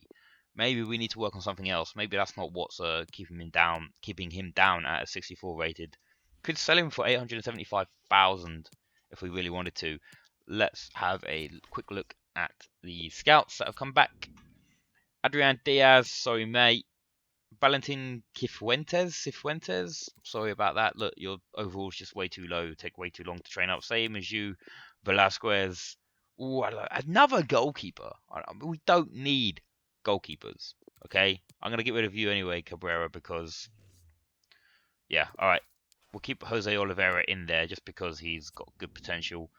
Maybe we need to work on something else. Maybe that's not what's keeping him down at a 64 rated. Could sell him for 875,000 if we really wanted to. Let's have a quick look at the scouts that have come back. Adrian Diaz, sorry mate. Valentin Cifuentes, sorry about that. Look, your overall's just way too low. Take way too long to train up. Same as you, Velasquez. Ooh, another goalkeeper. We don't need goalkeepers, okay? I'm going to get rid of you anyway, Cabrera, because... Yeah, alright. We'll keep Jose Oliveira in there just because he's got good potential.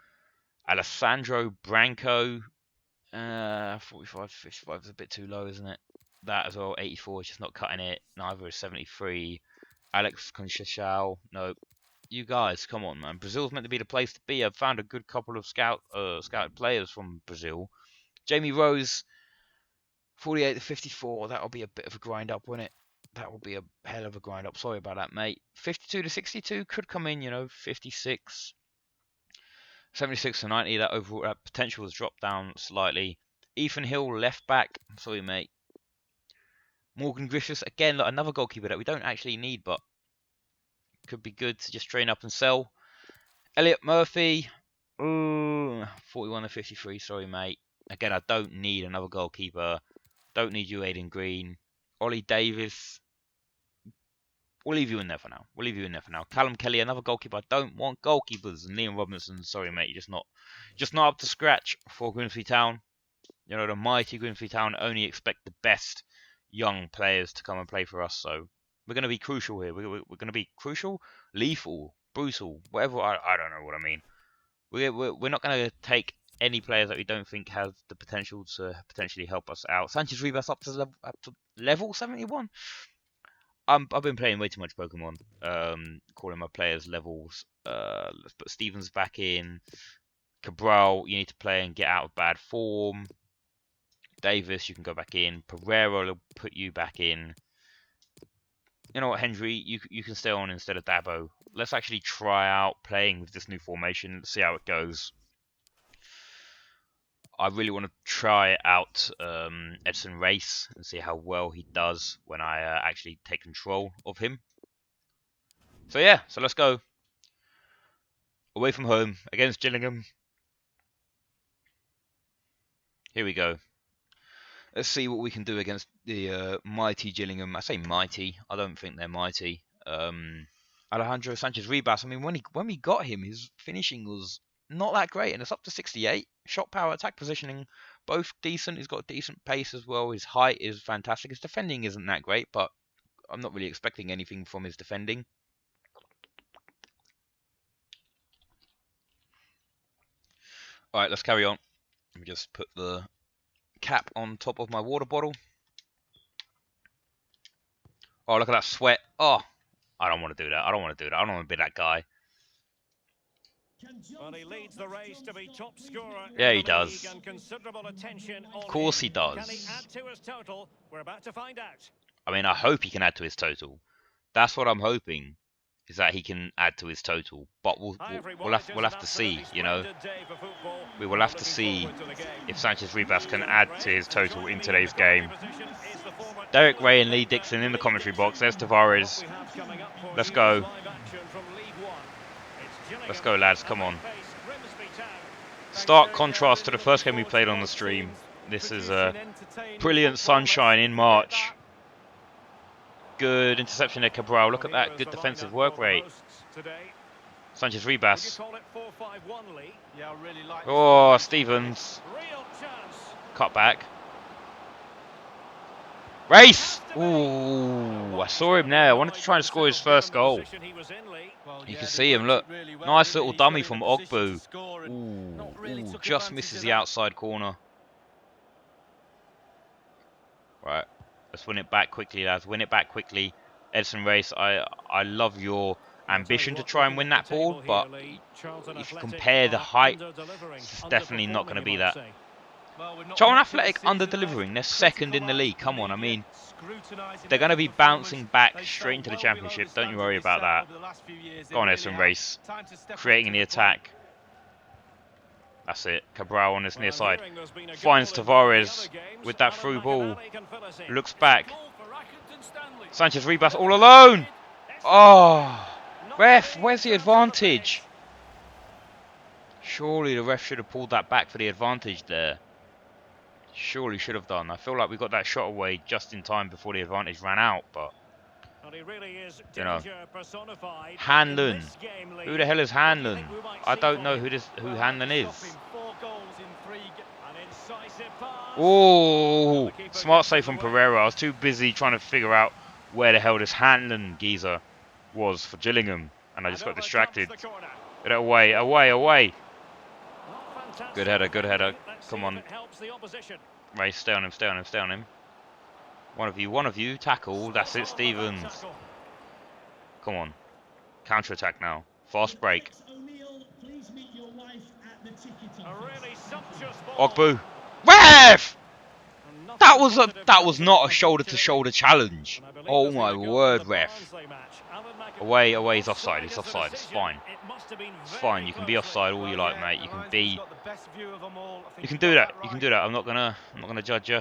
Alessandro Branco. 45, 55 is a bit too low, isn't it? That as well, 84 is just not cutting it. Neither is 73. Alex Conchechal. No. You guys, come on, man. Brazil's meant to be the place to be. I've found a good couple of scouted players from Brazil. Jamie Rose, 48 to 54. That'll be a bit of a grind up, won't it? That will be a hell of a grind up. Sorry about that, mate. 52 to 62 could come in, you know, 56. 76 to 90, that overall potential has dropped down slightly. Ethan Hill, left back. Sorry, mate. Morgan Griffiths, again, look, another goalkeeper that we don't actually need, but could be good to just train up and sell. Elliot Murphy, 41 to 53. Sorry, mate. Again, I don't need another goalkeeper. Don't need you, Aiden Green. Ollie Davis. We'll leave you in there for now. Callum Kelly, another goalkeeper. I don't want goalkeepers. And Liam Robinson, sorry mate, you're just not up to scratch for Grimsby Town. You know, the mighty Grimsby Town only expect the best young players to come and play for us. So we're going to be crucial here. We're going to be crucial, lethal, brutal, whatever. I don't know what I mean. We're not going to take any players that we don't think have the potential to potentially help us out. Sanchez Ribas up to level 71. I've been playing way too much Pokemon, calling my players levels. Let's put Stevens back in. Cabral, you need to play and get out of bad form. Davis, you can go back in. Pereira will put you back in. You know what, Henry, you can stay on instead of Dabo. Let's actually try out playing with this new formation. Let's see how it goes. I really want to try out Edson Race and see how well he does when I actually take control of him. So yeah, so let's go. Away from home against Gillingham. Here we go. Let's see what we can do against the mighty Gillingham. I say mighty. I don't think they're mighty. Alejandro Sanchez Ribas. I mean, when we got him, his finishing was not that great, and it's up to 68. Shot power, attack positioning, both decent. He's got decent pace as well. His height is fantastic. His defending isn't that great, but I'm not really expecting anything from his defending. Alright, let's carry on. Let me just put the cap on top of my water bottle. Oh, look at that sweat. Oh, I don't want to do that. I don't want to be that guy. Well, he leads the race to be top scorer. Yeah, he does. Of course he does. Can he add to his total? We're about to find out. I mean, I hope he can add to his total. That's what I'm hoping, is that he can add to his total. But we'll have to see, you know. We will have to see if Sanchez Ribas can add to his total in today's game. Derek Ray and Lee Dixon in the commentary box. There's Tavares. Let's go. Let's go, lads. Come on. Stark contrast to the first game we played on the stream. This is a brilliant sunshine in March. Good interception there, Cabral. Look at that. Good defensive work rate. Sanchez Ribas. Oh, Stevens. Cut back. Race! Ooh, I saw him there. I wanted to try and score his first goal. You can see him, look. Nice little dummy from Ogbu. Ooh, just misses the outside corner. Right, let's win it back quickly, lads. Win it back quickly. Edson Race, I love your ambition to try and win that ball, but if you compare the height, it's definitely not going to be that. Well, we've not Charlton much of a Athletic season under-delivering. They're left. second in Critical the eyes league. in the Come on, I media, mean, scrutinising they're their going to be performance. bouncing back They straight fell into the well below Championship. the Don't you standard worry we about set that. over the last few years. They Go on, really Edson have. Race. Time to step up Creating to the the plate. attack. That's it. Cabral on this Well, near I'm side. hearing there's been a Finds goal in one of the other Tavares games. with that Alan through ball. McInally can fill us in. Looks It's a back. goal for Accrington Stanley. Sanchez Ribas all Well alone. defended. It's Oh, not ref, free where's in the terms of the advantage? finish. Surely the ref should have pulled that back for the advantage there. Surely should have done. I feel like we got that shot away just in time before the advantage ran out, but And he really is you know. danger personified. In Hanlon. this game, Lee, Who the hell is what do you think Hanlon? we might I see don't from know him? who Well, Hanlon had to is. stop him 4 goals in 3 An incisive pass. Oh, The keeper smart gets in save the from way. Pereira. I was too busy trying to figure out where the hell this Hanlon geezer was for Gillingham, and I just got over distracted. comes the corner. Get it away, away, away. Not fantastic Good header, good header. defending. Let's Come see if on, it helps the opposition. Ray, stay on him, stay on him, stay on him. One of you, tackle. That's it, Spot on with that Stevens. tackle. Come on, counter attack now. Fast break. A really sumptuous ball. Ogbu. Ref! And nothing That positive was comes of not it, a shoulder-to-shoulder challenge. And I believe Oh there's been my a goal word, in the ref. Barnsley match. Alan McInally Away, he's offside, offside it's as the offside, it's decision. fine. It must have been It's very fine, you can be close, offside all Lee. you like, mate. You can be. Got the best view of them all. I think You can he do got that. You can right. do that. I'm not gonna judge you.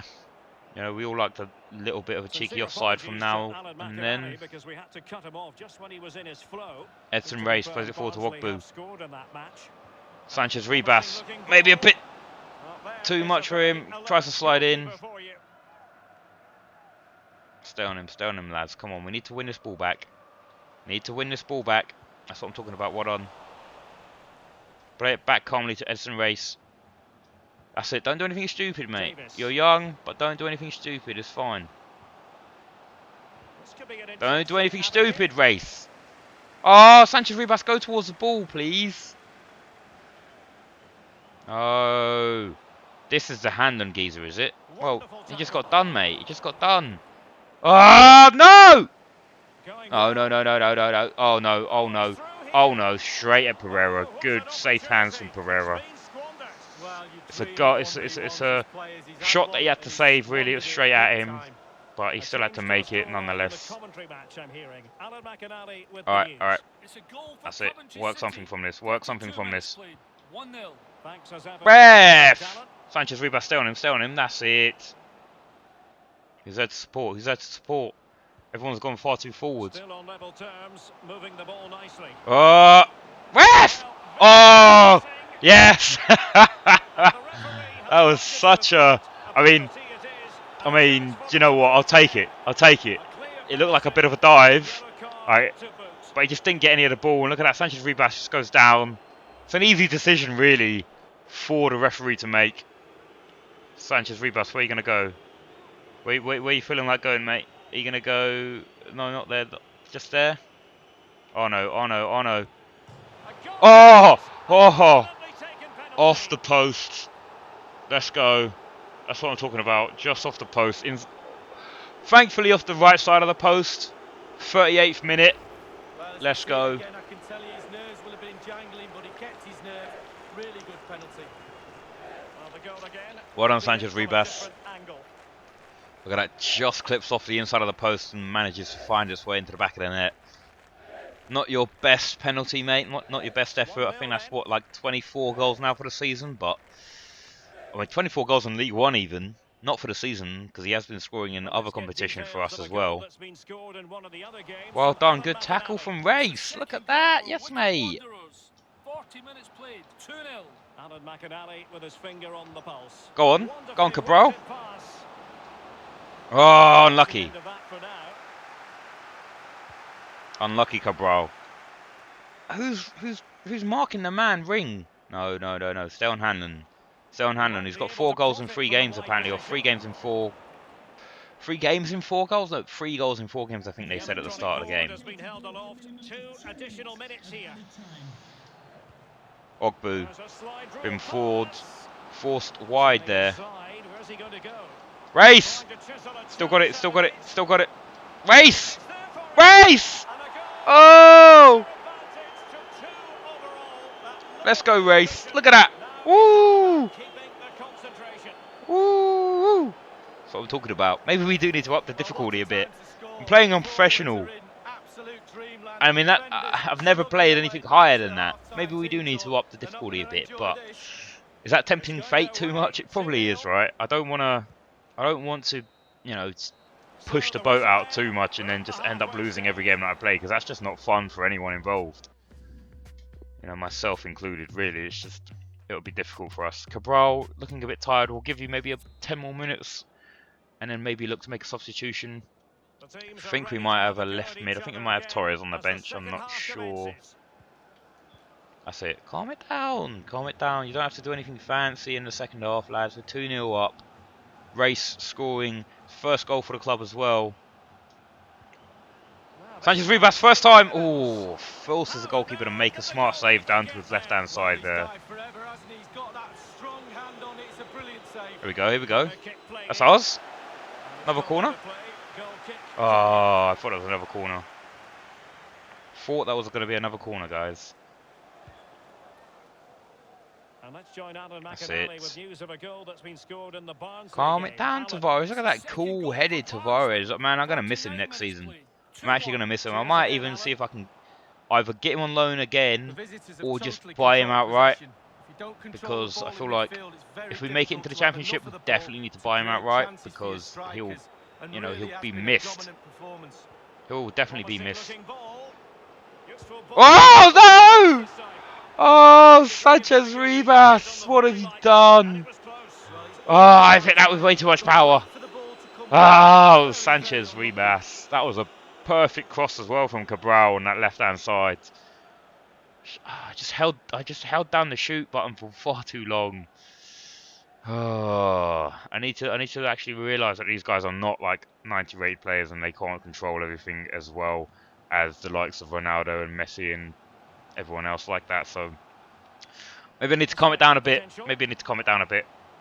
You know, we all like a little bit of a cheeky Sincere offside from apologies now to Alan and McInally then. because we had to cut him off just when he was in his flow. Edson Just to Race confirm, plays it forward to Barnsley Ogbu. have scored in that match. Sanchez Promising Ribas. looking Maybe a ball. bit Not there. too It's much a for very him. alert Tries to slide in. goalkeeper for you. Stay on him, lads. Come on, we need to win this ball back. Need to win this ball back. That's what I'm talking about. What on? Play it back calmly to Edson Race. That's it. Don't do anything stupid, mate. Davis. You're young, but don't do anything stupid. It's fine. This could be an Don't do interesting anything avenue. stupid, Race. Oh, Sanchez Ribas, go towards the ball, please. Oh. This is the Hanlon geezer, is it? Well, Wonderful he just tackle. got done, mate. He just got done. Oh, no! Going Oh, well. no, no, no, no, no, no. Oh, no, oh, no. Through here. Oh, no. Straight at Pereira. Oh, Good, what an safe hands from opportunity. Pereira. It's been squandered. Well, you It's a dream go. of It's what he wants a his players. He's had shot one that he had and to he's save. Really, it was squandered straight at big him, time. but he A still had to change make the it scoreline in nonetheless. the commentary match, I'm hearing. Alan McInally with All the right, news. all right. It's a goal for That's it. Coventry Work City. something from this. Work something 52 from minutes this. played. 1-0. Thanks as ever. Ref! Sanchez Ribas, stay on him. Stay on him. That's it. He's there to support. He's there to support. Everyone's gone far too forward. Still on level terms, moving the ball nicely. Ref! Well, Oh, yes. and the referee That has was got such to a. a penalty it is, I and it is mean, for do you know what? I'll take it. I'll take it. a clear It looked like a penalty. bit of a dive, Yellow card right? to boot. But he just didn't get any of the ball. And look at that, Sanchez Ribas just goes down. It's an easy decision, really, for the referee to make. Sanchez Ribas, where are you going to go? Where are you feeling like going, mate? Are you going to go... No, not there. Just there? Oh, no. Oh, no. Oh, no. A goal. Oh! A Oh! brilliantly taken penalty. Off the post. Let's go. That's what I'm talking about. Just off the post. Thankfully, off the right side of the post. 38th minute. Well, as Let's we see go. it again, I can tell you his nerves will have been jangling, but he kept his nerve. Really good penalty. Well, the goal again. Well done, albeit Sanchez from a Ribas. different angle. Look at that. Just clips off the inside of the post and manages to find its way into the back of the net. Not your best penalty, mate. Not your best effort. I think that's what, like 24 goals now for the season. But I mean, 24 goals in League One even. Not for the season, because he has been scoring in other competition for us as well. Well done, good tackle from Race. Look at that, yes mate. 40 minutes played, 2-0. Alan McInally with his finger on the pulse. Go on Cabral. Oh, unlucky. Unlucky Cabral. Who's marking the man? Ring. No. Stay on Hanlon. Stay on Hanlon. He's got 4 goals in 3 games apparently, or 3 games in 4. 3 games in 4 goals? No, 3 goals in 4 games. I think they said at the start of the game. Ogbu been forced wide there. Race. Still got it. Race. Oh! Let's go, Race. Look at that. Woo! Woo! That's what I'm talking about. Maybe we do need to up the difficulty a bit. I'm playing on professional. I mean, that I've never played anything higher than that. Maybe we do need to up the difficulty a bit, but is that tempting fate too much? It probably is, right? I don't want to, you know, push the boat out too much and then just end up losing every game that I play, because that's just not fun for anyone involved. You know, myself included, really. It's just, it'll be difficult for us. Cabral, looking a bit tired. We'll give you maybe 10 more minutes and then maybe look to make a substitution. I think we might have a left mid. I think we might have Torres on the bench. I'm not sure. That's it. Calm it down. Calm it down. You don't have to do anything fancy in the second half, lads. We're 2-0 up. Race scoring first goal for the club as well. Sanchez Ribas, first time. Oh, forces the goalkeeper to make a smart save down to his left-hand side there. Here we go, here we go. That's ours. Another corner. Oh, I thought it was another corner. Thought that was going to be another corner, guys. That's it. Calm it down, Tavares. Look at that cool-headed Tavares. Man, I'm going to miss him next season. I'm actually going to miss him. I might even see if I can either get him on loan again or just buy him outright. Because I feel like if we make it into the Championship, we definitely need to buy him outright, because he'll be missed. He'll definitely be missed. Oh, no! Oh, Sanchez Ribas, what have you done? Oh, I think that was way too much power. Oh, Sanchez Ribas. That was a perfect cross as well from Cabral on that left-hand side. I just held down the shoot button for far too long. Oh, I need to actually realise that these guys are not like 90 rated players and they can't control everything as well as the likes of Ronaldo and Messi and everyone else like that. So maybe I need to calm it down a bit. I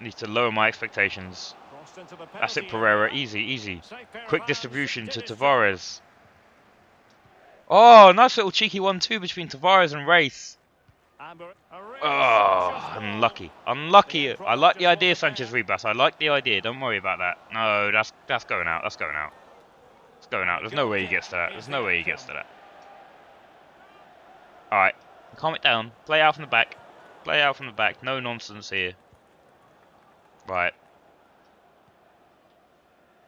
need to lower my expectations. That's it, Pereira. Easy, easy. Quick distribution to Tavares. Oh, nice little cheeky 1-2 between Tavares and Race. Oh, unlucky. Unlucky. I like the idea, Sanchez Ribas. I like the idea. Don't worry about that. No, that's going out. That's going out. It's going out. There's no way he gets to that. There's no way he gets to that. Alright. Calm it down. Play out from the back. Play out from the back. No nonsense here. Right.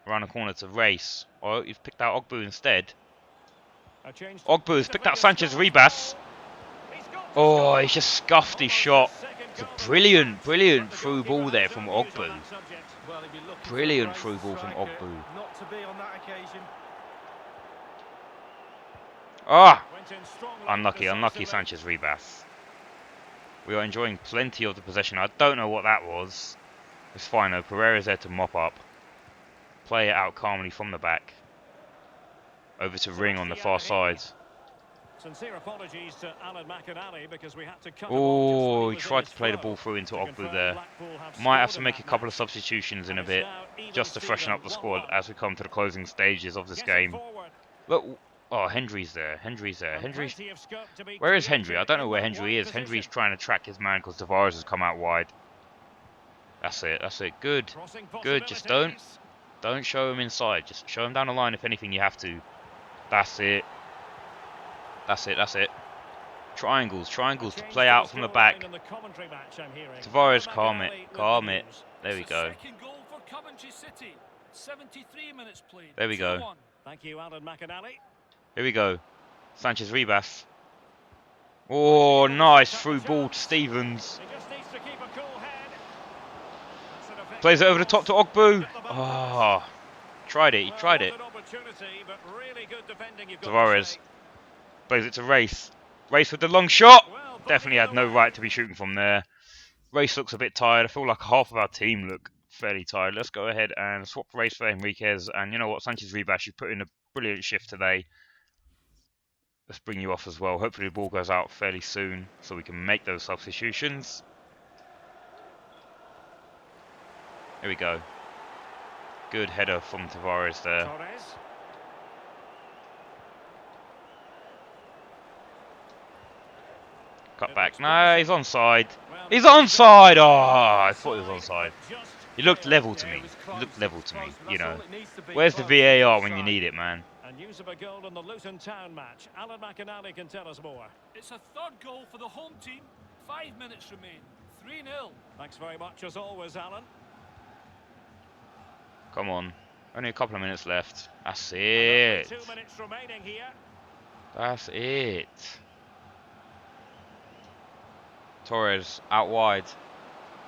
Around the corner to Race. Oh, you've picked out Ogbu instead. Ogbu has picked out Sanchez Ribas. Oh, he's just scuffed his shot. It's a brilliant through ball there from Ogbu. Brilliant through ball from Ogbu. Ah! Unlucky Sanchez Ribas. We are enjoying plenty of the possession. I don't know what that was. It's fine though. Pereira's there to mop up. Play it out calmly from the back. Over to Ring on the far side. Oh, he tried to play the ball through into Ogbu there. Might have to make a couple of substitutions in a bit, just to freshen up the squad as we come to the closing stages of this game. Look, oh, Hendry's there. Where is Hendry? I don't know where Hendry is. Hendry's trying to track his man because Tavares has come out wide. That's it. Good. Just don't show him inside. Just show him down the line if anything you have to. That's it. Triangles to play out from the back. Tavares, calm it. There we go. There we go. Here we go. Sanchez Ribas. Oh, nice through ball to Stevens. Plays it over the top to Ogbu. Oh, he tried it. Tavares. Plays it to Race. Race with the long shot. Definitely had no right to be shooting from there. Race looks a bit tired. I feel like half of our team look fairly tired. Let's go ahead and swap Race for Enriquez. And you know what? Sanchez Ribas, you put in a brilliant shift today. Let's bring you off as well. Hopefully the ball goes out fairly soon so we can make those substitutions. Here we go. Good header from Tavares there. Cut back. No, he's onside. He's onside! Oh, I thought he was onside. He looked level to Yeah, me. it was He close, looked it level was to close, me. but You that's know, all it needs to be. where's the Close to VAR when you offside. need it, man? And news of a goal in the Luton Town match. Alan McInally can tell us more. It's a third goal for the home team. 5 minutes remain. 3-0. Thanks very much as always, Alan. Come on. Only a couple of minutes left. That's And only it. 2 minutes remaining here. That's it. Torres out wide.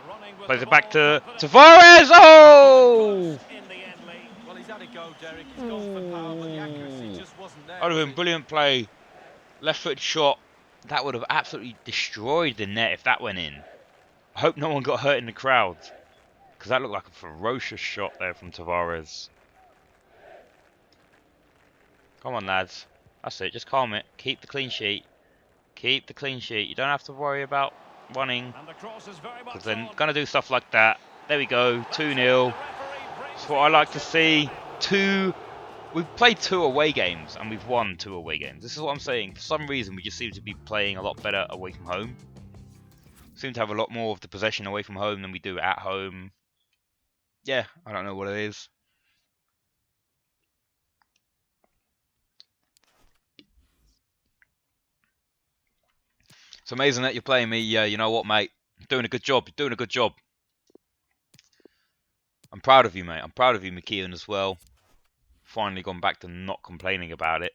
Running with Plays the it back ball to confidently. Tavares. Oh! Close in the end, Lee. Well, he's had a go, Derek. He's gone for power, but the accuracy Ooh. just wasn't there, That would was have been it? brilliant play. Left foot shot. That would have absolutely destroyed the net if that went in. I hope no one got hurt in the crowd. Because that looked like a ferocious shot there from Tavares. Come on, lads. That's it. Just calm it. Keep the clean sheet. Keep the clean sheet. You don't have to worry about running. And the cross is very Because much they're on. going to do stuff like that. There we go. That's 2-0. it, and the referee brings That's the what I like to action see. to an end. We've played 2 away games and we've won 2 away games. This is what I'm saying. For some reason, we just seem to be playing a lot better away from home. Seem to have a lot more of the possession away from home than we do at home. Yeah, I don't know what it is. It's amazing that you're playing me. Yeah, you know what, mate? You're doing a good job. You're doing a good job. I'm proud of you, mate. I'm proud of you, McKeon, as well. Finally gone back to not complaining about it.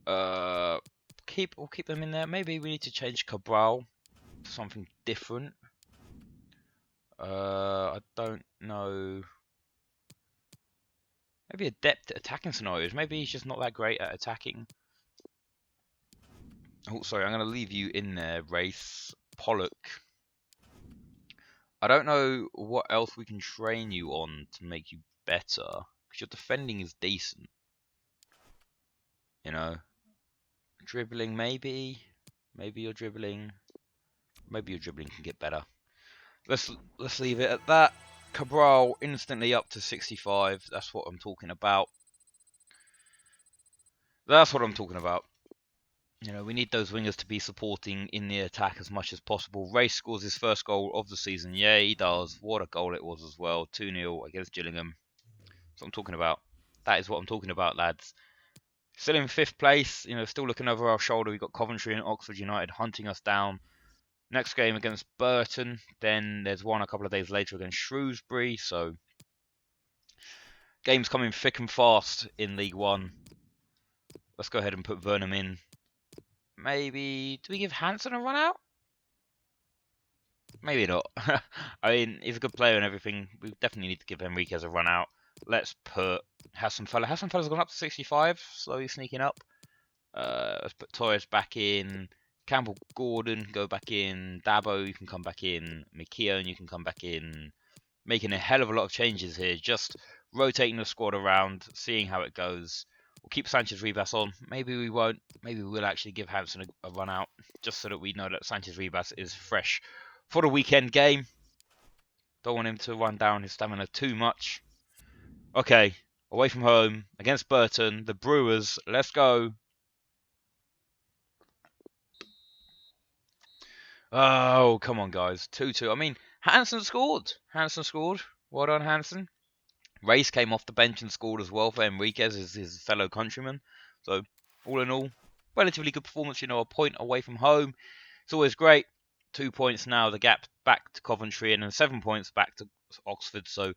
We'll keep them in there. Maybe we need to change Cabral to something different. I don't know. Maybe adept at attacking scenarios. Maybe he's just not that great at attacking. Oh, sorry, I'm going to leave you in there, Race Pollock. I don't know what else we can train you on to make you better. Because your defending is decent. You know. Dribbling, maybe. Maybe your dribbling can get better. Let's leave it at that. Cabral instantly up to 65. That's what I'm talking about. That's what I'm talking about. You know, we need those wingers to be supporting in the attack as much as possible. Race scores his first goal of the season. Yeah, he does. What a goal it was as well. 2-0 against Gillingham. That's what I'm talking about. That is what I'm talking about, lads. Still in 5th place. You know, still looking over our shoulder. We've got Coventry and Oxford United hunting us down. Next game against Burton. Then there's one a couple of days later against Shrewsbury. So, games coming thick and fast in League One. Let's go ahead and put Vernon in. Maybe, do we give Hansen a run out? Maybe not. I mean, he's a good player and everything. We definitely need to give Enriquez a run out. Let's put Hassanfella. Hassanfella's gone up to 65, slowly sneaking up. Let's put Torres back in. Campbell Gordon, go back in. Dabo, you can come back in. McKeown, you can come back in. Making a hell of a lot of changes here. Just rotating the squad around, seeing how it goes. We'll keep Sanchez Ribas on. Maybe we won't. Maybe we'll actually give Hansen a run out, just so that we know that Sanchez Ribas is fresh for the weekend game. Don't want him to run down his stamina too much. Okay, away from home against Burton, the Brewers. Let's go. Oh, come on, guys. 2-2. I mean, Hansen scored. Hansen scored. Well done, Hansen. Race came off the bench and scored as well for Enriquez, his fellow countryman. So, all in all, relatively good performance. You know, a point away from home. It's always great. 2 points now, the gap back to Coventry, and then 7 points back to Oxford. So,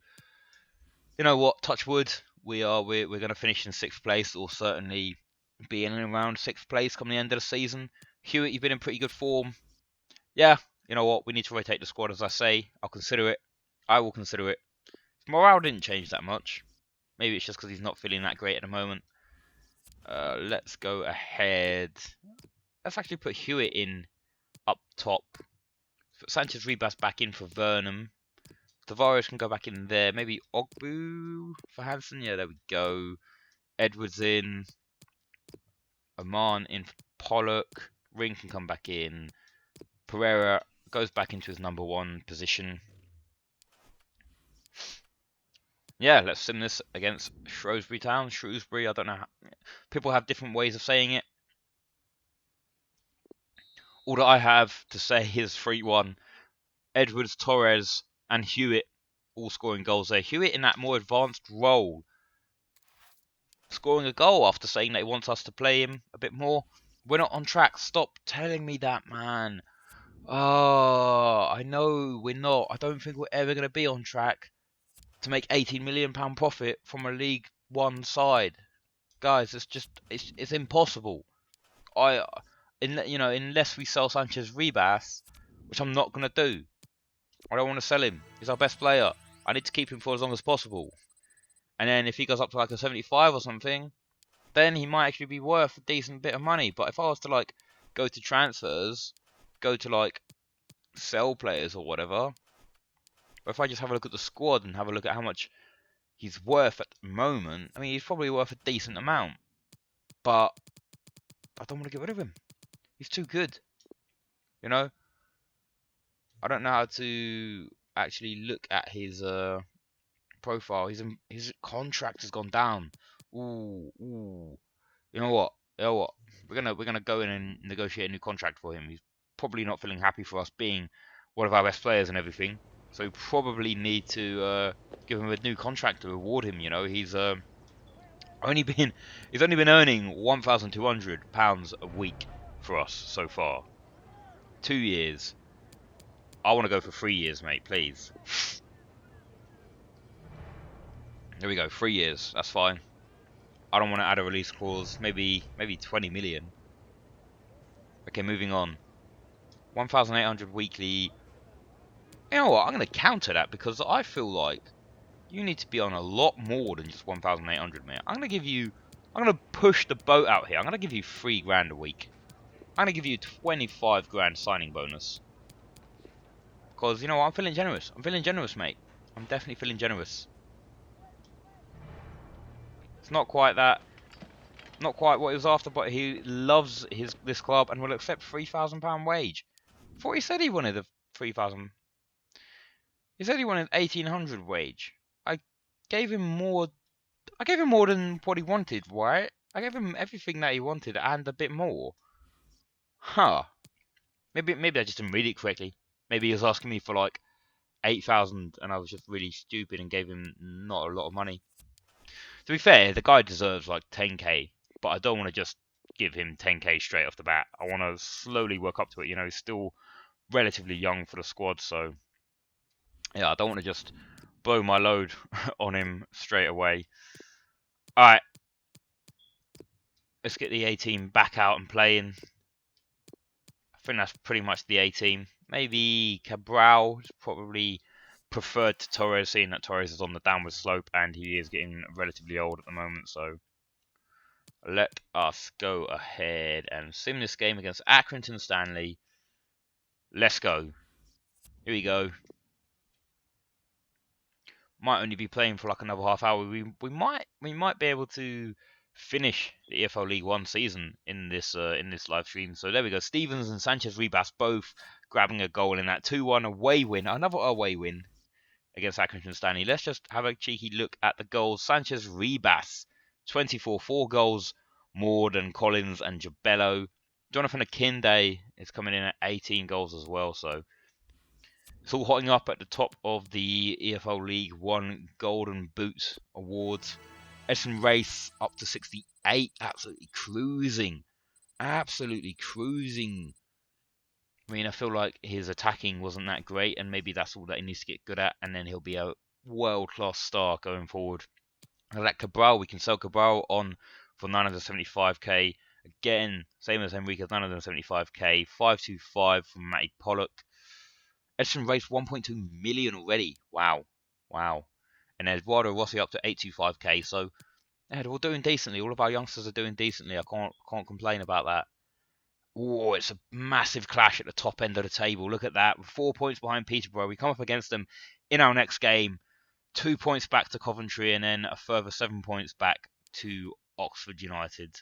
you know what? Touch wood. We're going to finish in 6th place, or certainly be in and around 6th place come the end of the season. Hewitt, you've been in pretty good form. Yeah, you know what? We need to rotate the squad, as I say. I'll consider it. I will consider it. Morale didn't change that much. Maybe it's just because he's not feeling that great at the moment. Let's go ahead. Let's actually put Hewitt in up top. Put Sanchez Ribas back in for Vernon. Tavares can go back in there. Maybe Ogbu for Hansen. Yeah, there we go. Edwards in. Oman in for Pollock. Ring can come back in. Pereira goes back into his number 1 position. Yeah, let's sim this against Shrewsbury Town. Shrewsbury, I don't know. People have different ways of saying it. All that I have to say is 3-1. Edwards, Torres, and Hewitt all scoring goals there. Hewitt in that more advanced role, scoring a goal after saying that he wants us to play him a bit more. We're not on track. Stop telling me that, man. Oh, I know we're not. I don't think we're ever going to be on track to make £18 million profit from a League One side. Guys, it's impossible. Unless we sell Sanchez Rebas, which I'm not going to do. I don't want to sell him. He's our best player. I need to keep him for as long as possible. And then if he goes up to like a 75 or something, then he might actually be worth a decent bit of money. But if I was to like go to transfers, go to like sell players or whatever, or if I just have a look at the squad and have a look at how much he's worth at the moment, I mean, he's probably worth a decent amount. But I don't want to get rid of him. He's too good. You know? I don't know how to actually look at his profile. His contract has gone down. Ooh. You know what? We're gonna go in and negotiate a new contract for him. He's probably not feeling happy for us being one of our best players and everything. So we probably need to give him a new contract to reward him. You know, he's only been earning £1,200 a week for us so far. 2 years. I want to go for 3 years, mate, please. There we go, 3 years. That's fine. I don't want to add a release clause. Maybe 20 million. Okay, moving on. 1,800 weekly. You know what? I'm going to counter that because I feel like you need to be on a lot more than just 1,800, mate. I'm going to push the boat out here. I'm going to give you £3 a week. I'm going to give you 25 grand signing bonus. Because, you know what? I'm feeling generous. I'm feeling generous, mate. I'm definitely feeling generous. It's not quite that. Not quite what he was after, but he loves this club and will accept £3,000 wage. I thought he said he wanted a 3,000. He said he wanted 1,800 wage. I gave him more. I gave him more than what he wanted, right? I gave him everything that he wanted and a bit more. Huh. Maybe I just didn't read it correctly. Maybe he was asking me for like 8,000 and I was just really stupid and gave him not a lot of money. To be fair, the guy deserves like 10k, but I don't want to just give him 10k straight off the bat. I want to slowly work up to it. You know, he's still relatively young for the squad, so yeah, I don't want to just blow my load on him straight away. Alright, let's get the A team back out and playing. I think that's pretty much the A team. Maybe Cabral is probably preferred to Torres, seeing that Torres is on the downward slope and he is getting relatively old at the moment. So let us go ahead and sim this game against Accrington Stanley. Let's go. Here we go. Might only be playing for like another half hour. We might be able to finish the EFL League One season in this live stream. So there we go. Stevens and Sanchez Rebas both grabbing a goal in that 2-1 away win. Another away win against Accrington Stanley. Let's just have a cheeky look at the goals. Sanchez Rebas, 24, 4 goals more than Collins and Jabello. Jonathan Akinde is coming in at 18 goals as well. So it's all hotting up at the top of the EFL League One Golden Boot Awards. Edson Race up to 68, absolutely cruising. Absolutely cruising. I mean, I feel like his attacking wasn't that great, and maybe that's all that he needs to get good at, and then he'll be a world-class star going forward. And that Cabral, we can sell Cabral on for 975k. Again, same as Enriquez, 975k. 525 from Matty Pollock. Edson Race, 1.2 million already. Wow. And Eduardo Rossi up to 825k. So, yeah, they're all doing decently. All of our youngsters are doing decently. I can't complain about that. Oh, it's a massive clash at the top end of the table. Look at that. We're 4 points behind Peterborough. We come up against them in our next game. 2 points back to Coventry and then a further 7 points back to Oxford United.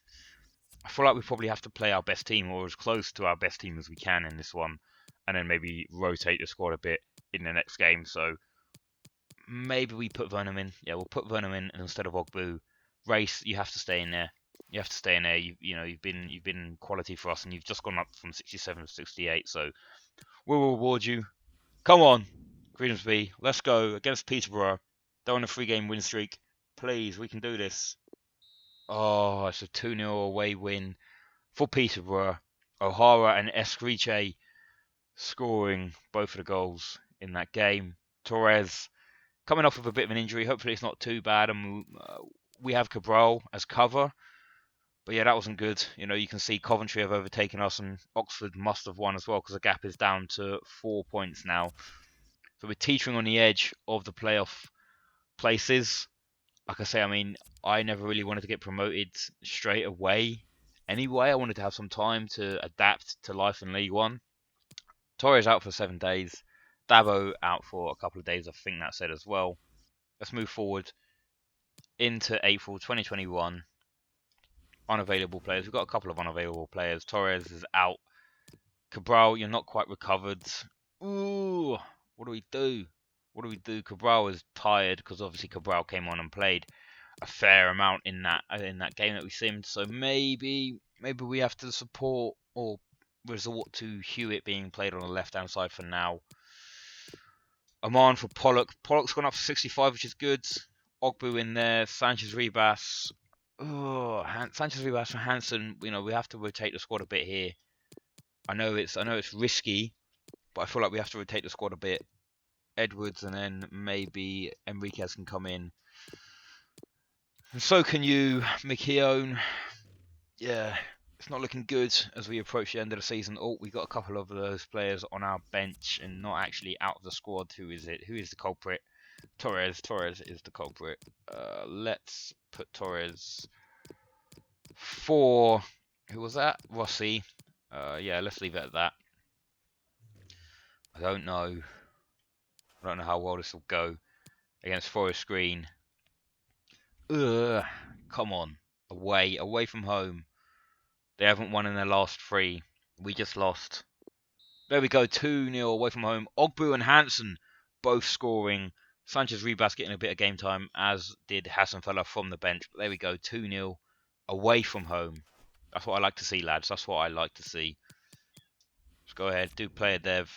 I feel like we probably have to play our best team or as close to our best team as we can in this one. And then maybe rotate the squad a bit in the next game. So maybe we put Vernon in. Yeah, we'll put Vernon in instead of Ogbu. Race, you have to stay in there. You have to stay in there. You've been quality for us, and you've just gone up from 67 to 68. So we'll reward you. Come on, Grimsby, let's go against Peterborough. They're on a 3-game win streak. Please, we can do this. Oh, it's a 2-0 away win for Peterborough. O'Hara and Escriche scoring both of the goals in that game. Torres coming off of a bit of an injury. Hopefully it's not too bad. And we have Cabral as cover. But yeah, that wasn't good. You know, you can see Coventry have overtaken us, and Oxford must have won as well because the gap is down to 4 points now. So we're teetering on the edge of the playoff places. Like I say, I mean, I never really wanted to get promoted straight away. Anyway, I wanted to have some time to adapt to life in League One. Torres out for 7 days. Dabo out for a couple of days, I think that said as well. Let's move forward into April 2021. Unavailable players. We've got a couple of unavailable players. Torres is out. Cabral, you're not quite recovered. Ooh, what do we do? What do we do? Cabral is tired because obviously Cabral came on and played a fair amount in that game that we simmed. So maybe we have to support or resort to Hewitt being played on the left-hand side for now. Aman for Pollock. Pollock's gone up to 65, which is good. Ogbu in there. Sanchez Ribas. Oh, Sanchez Ribas and Hansen. You know, we have to rotate the squad a bit here. I know it's risky, but I feel like we have to rotate the squad a bit. Edwards and then maybe Enriquez can come in. And so can you, McKeown. Yeah, it's not looking good as we approach the end of the season. Oh, we've got a couple of those players on our bench and not actually out of the squad. Who is it? Who is the culprit? Torres. Torres is the culprit. Let's put Torres for... Who was that? Rossi. Yeah, let's leave it at that. I don't know how well this will go against Forest Green. Ugh, come on. Away from home. They haven't won in their last 3. We just lost. There we go, 2-0 away from home. Ogbu and Hansen both scoring. Sanchez Ribas getting a bit of game time, as did Hassanfella from the bench. But there we go, 2-0 away from home. That's what I like to see, lads. That's what I like to see. Let's go ahead, do player dev.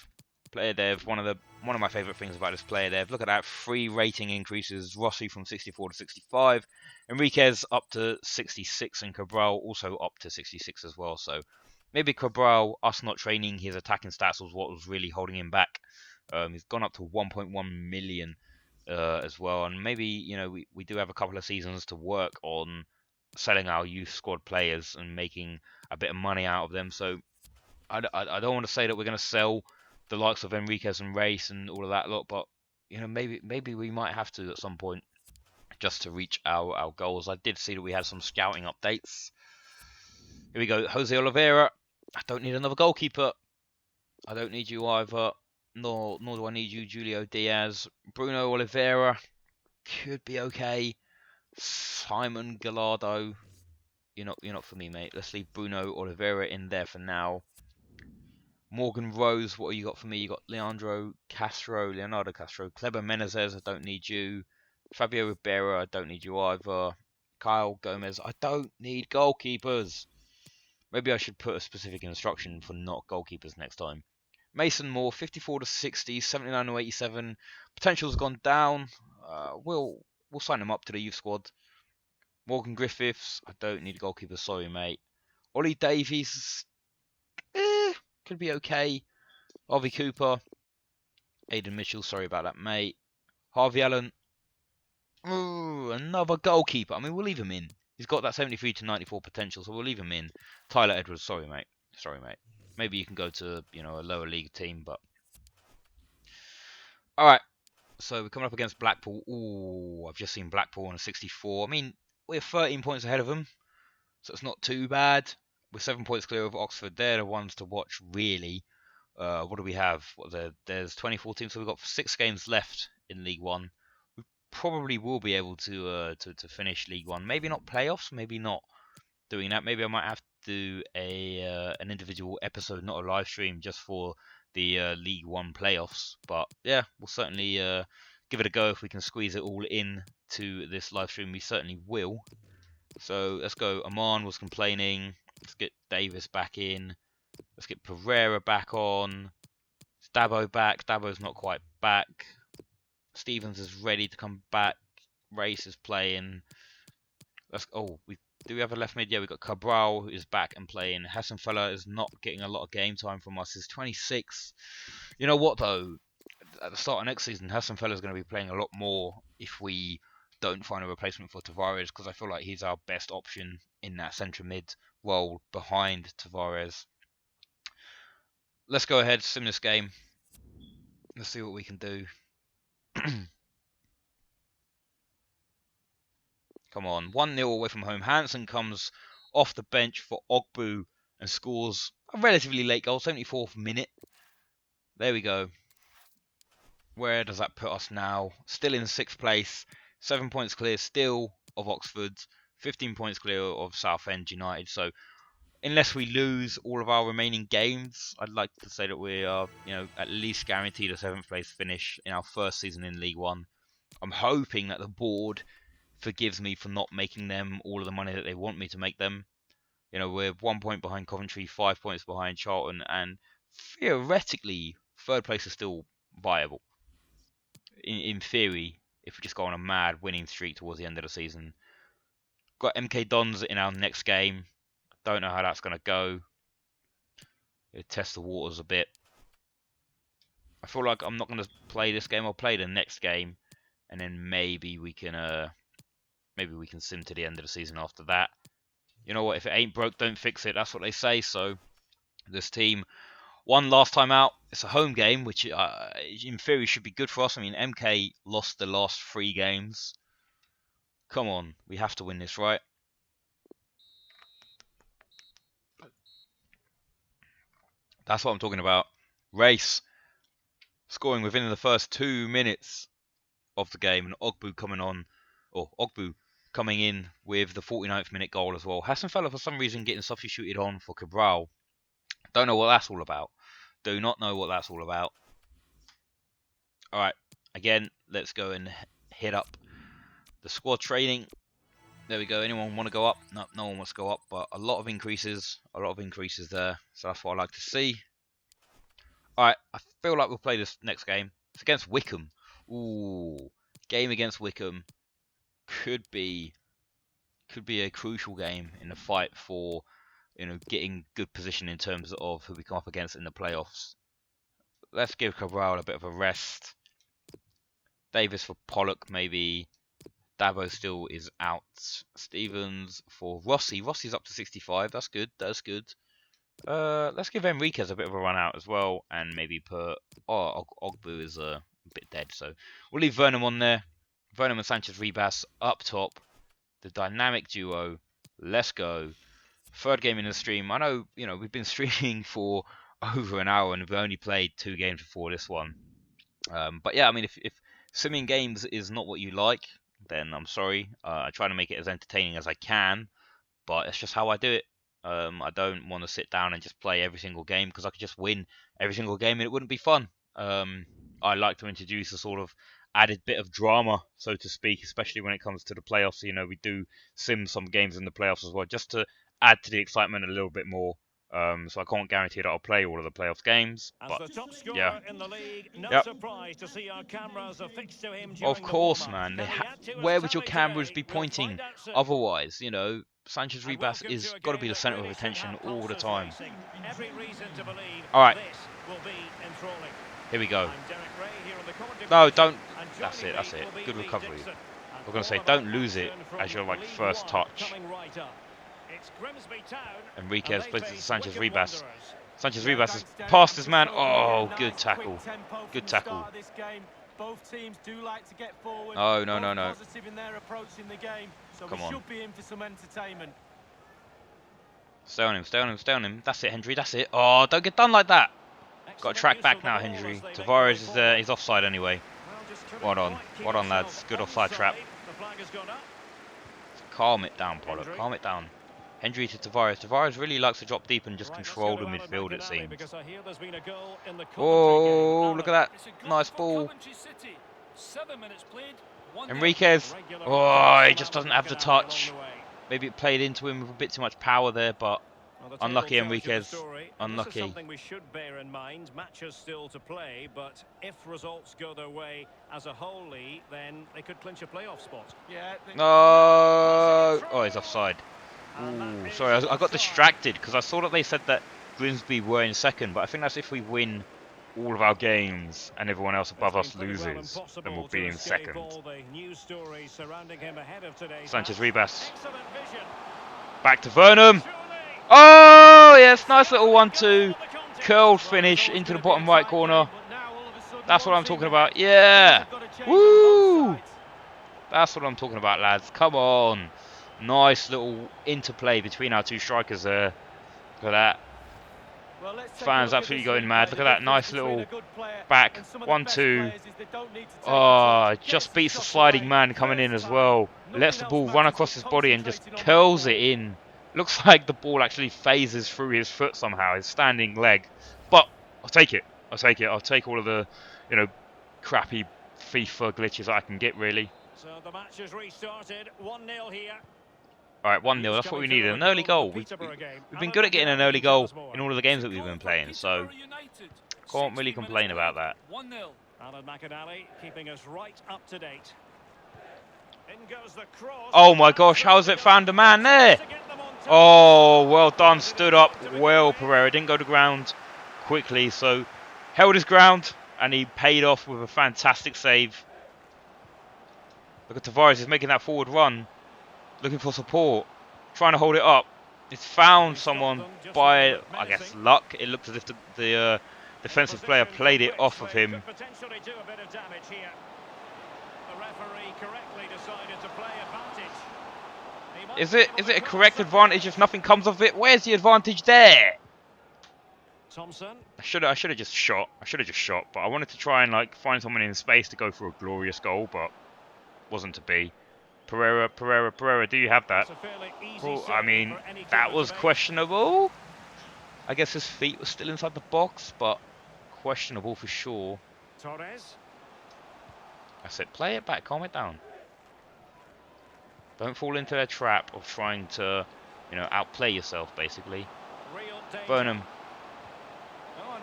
Player dev, one of my favourite things about this player dev. Look at that, 3 rating increases. Rossi from 64 to 65. Enriquez up to 66, and Cabral also up to 66 as well. So maybe Cabral, us not training his attacking stats was what was really holding him back. He's gone up to 1.1 million as well, and maybe, you know, we do have a couple of seasons to work on selling our youth squad players and making a bit of money out of them. So I don't want to say that we're going to sell the likes of Enriquez and Race and all of that lot, but you know, maybe we might have to at some point just to reach our goals. I did see that we had some scouting updates. Here we go, Jose Oliveira. I don't need another goalkeeper. I don't need you either. Nor do I need you, Julio Diaz. Bruno Oliveira could be okay. Simon Gallardo, you're not for me, mate. Let's leave Bruno Oliveira in there for now. Morgan Rose, what have you got for me? You got Leonardo Castro, Kleber Menezes, I don't need you. Fabio Ribeiro, I don't need you either. Kyle Gomez, I don't need goalkeepers. Maybe I should put a specific instruction for not goalkeepers next time. Mason Moore, 54 to 60, 79 to 87. Potential's gone down. We'll sign him up to the youth squad. Morgan Griffiths, I don't need a goalkeeper, sorry mate. Ollie Davies, could be okay. Harvey Cooper, Aidan Mitchell, sorry about that mate. Harvey Allen, another goalkeeper. I mean, we'll leave him in. He's got that 73 to 94 potential, so we'll leave him in. Tyler Edwards, sorry mate. Maybe you can go to, you know, a lower league team, but... Alright, so we're coming up against Blackpool. Ooh, I've just seen Blackpool on a 64. I mean, we're 13 points ahead of them, so it's not too bad. We're 7 points clear of Oxford. They're the ones to watch, really. What do we have? There's 24 teams, so we've got 6 games left in League One. We probably will be able to finish League One. Maybe not playoffs, maybe not doing that. Maybe I might have to do an individual episode, not a live stream, just for the League One playoffs. But yeah, we'll certainly give it a go. If we can squeeze it all in to this live stream, we certainly will. So let's go. Aman was complaining. Let's get Davis back in. Let's get Pereira back on. Dabo back. Dabo's not quite back. Stevens is ready to come back. Race is playing. Do we have a left mid? Yeah, we've got Cabral, who is back and playing. Hassenfeller is not getting a lot of game time from us. He's 26. You know what, though? At the start of next season, Hassenfeller is going to be playing a lot more if we don't find a replacement for Tavares, because I feel like he's our best option in that centre mid role behind Tavares. Let's go ahead, sim this game. Let's see what we can do. Come on, 1-0 away from home. Hansen comes off the bench for Ogbu and scores a relatively late goal, 74th minute. There we go. Where does that put us now? Still in 6th place, 7 points clear still of Oxford, 15 points clear of Southend United. So unless we lose all of our remaining games, I'd like to say that we are, at least guaranteed a 7th place finish in our first season in League One. I'm hoping that the board forgives me for not making them all of the money that they want me to make them. We're 1 point behind Coventry, 5 points behind Charlton, and theoretically, 3rd place is still viable. In theory, if we just go on a mad winning streak towards the end of the season. Got MK Dons in our next game. Don't know how that's going to go. Test the waters a bit. I feel like I'm not going to play this game. I'll play the next game, and then maybe we can sim to the end of the season after that. You know what? If it ain't broke, don't fix it. That's what they say. So this team won last time out. It's a home game, which in theory should be good for us. I mean, MK lost the last 3 games. Come on, we have to win this, right? That's what I'm talking about. Race scoring within the first 2 minutes of the game, and Ogbu coming in with the 49th minute goal as well. Hassenfeller for some reason getting substituted on for Cabral. Don't know what that's all about. Do not know what that's all about. Alright, again, let's go and hit up the squad training. There we go. Anyone want to go up? No, no one wants to go up, but a lot of increases there. So that's what I like to see. Alright, I feel like we'll play this next game. It's against Wickham. Ooh, game against Wickham could be a crucial game in the fight for getting good position in terms of who we come up against in the playoffs. Let's give Cabral a bit of a rest. Davis for Pollock, maybe. Davo still is out. Stevens for Rossi. Rossi's up to 65. That's good. That's good. Let's give Enriquez a bit of a run out as well, and maybe put Ogbu is a bit dead, so we'll leave Vernon on there. Vernon and Sanchez Ribas up top. The dynamic duo. Let's go. 3rd game in the stream. I know, we've been streaming for over an hour and we've only played 2 games before this one. But yeah, I mean, if simming games is not what you like, then I'm sorry. I try to make it as entertaining as I can, but it's just how I do it. I don't want to sit down and just play every single game, because I could just win every single game and it wouldn't be fun. I like to introduce a sort of added bit of drama, so to speak, especially when it comes to the playoffs. We do sim some games in the playoffs as well, just to add to the excitement a little bit more. So I can't guarantee that I'll play all of the playoffs games, but yeah. Yep. Of course, man. Where would your cameras be pointing otherwise? Sanchez Ribas is got to be the centre of attention all the time. All right. Here we go. No, don't. That's it. That's it. Good recovery. I'm going to say, don't lose it as your first touch. Enriquez plays it to Sanchez Ribas. Sanchez Ribas has passed his man. Oh, good tackle. Good tackle. Both teams do like to get forward. Oh, no. Positive in their approach in the game. So we should be in for some entertainment. Stay on him. That's it, Hendry. That's it. Oh, don't get done like that. Got to track back now, Hendry. Tavares is there. He's offside anyway. Well done, lads. Good offside trap. Calm it down, Pollock. Calm it down. Hendry to Tavares. Tavares really likes to drop deep and just control the midfield, it seems. Oh, look at that. Nice ball. Enriquez. Oh, he just doesn't have the touch. Maybe it played into him with a bit too much power there, but Well, the table Unlucky tells you the Enriquez. story, and this is Unlucky. something we should bear in mind. Matches still to play, but if results go their way as a whole, Lee, then they could clinch a playoff spot. Yeah. No! Oh, he's offside. And that Ooh, is sorry, I got offside. distracted because I saw that they said that Grimsby were in second, but I think that's if we win all of our games and everyone else above It's us been pretty well loses, then impossible we'll to be in escape second. all the news stories surrounding him ahead of today's Sanchez match. Ribas. Excellent vision. Back to Vernum. Surely. Oh, yes, nice little 1-2. Curled finish into the bottom right corner. That's what I'm talking about. Yeah. Woo! That's what I'm talking about, lads. Come on. Nice little interplay between our two strikers there. Look at that. Fans absolutely going mad. Look at that nice little back 1-2. Oh, just beats the sliding man coming in as well. Lets the ball run across his body and just curls it in. Looks like the ball actually phases through his foot somehow, his standing leg. But I'll take it. I'll take it. I'll take all of the, crappy FIFA glitches I can get, really. So the match has restarted. 1-0 here. Alright, 1-0. That's what we needed. An early goal. We've been good at getting an early goal in all of the games that we've been playing, so can't really complain about that. 1-0. Alan McAnally keeping us right up to date. In goes the cross. Oh my gosh, how's it found a man there? Oh, well done. Stood up well, Pereira. Didn't go to ground quickly, so held his ground, and he paid off with a fantastic save. Look at Tavares. He's making that forward run. Looking for support. Trying to hold it up. It's found someone by, I guess, luck. It looks as if the defensive player played it off of him. Potentially do a bit of damage here. The referee correctly decided to play advantage. Is it a correct advantage if nothing comes of it? Where's the advantage there? Thompson. I should have just shot. But I wanted to try and find someone in space to go for a glorious goal, but wasn't to be. Pereira, do you have that? Well, I mean, that was questionable. I guess his feet were still inside the box, but questionable for sure. Torres. That's it. Play it back. Calm it down. Don't fall into their trap of trying to, outplay yourself, basically. Burnham.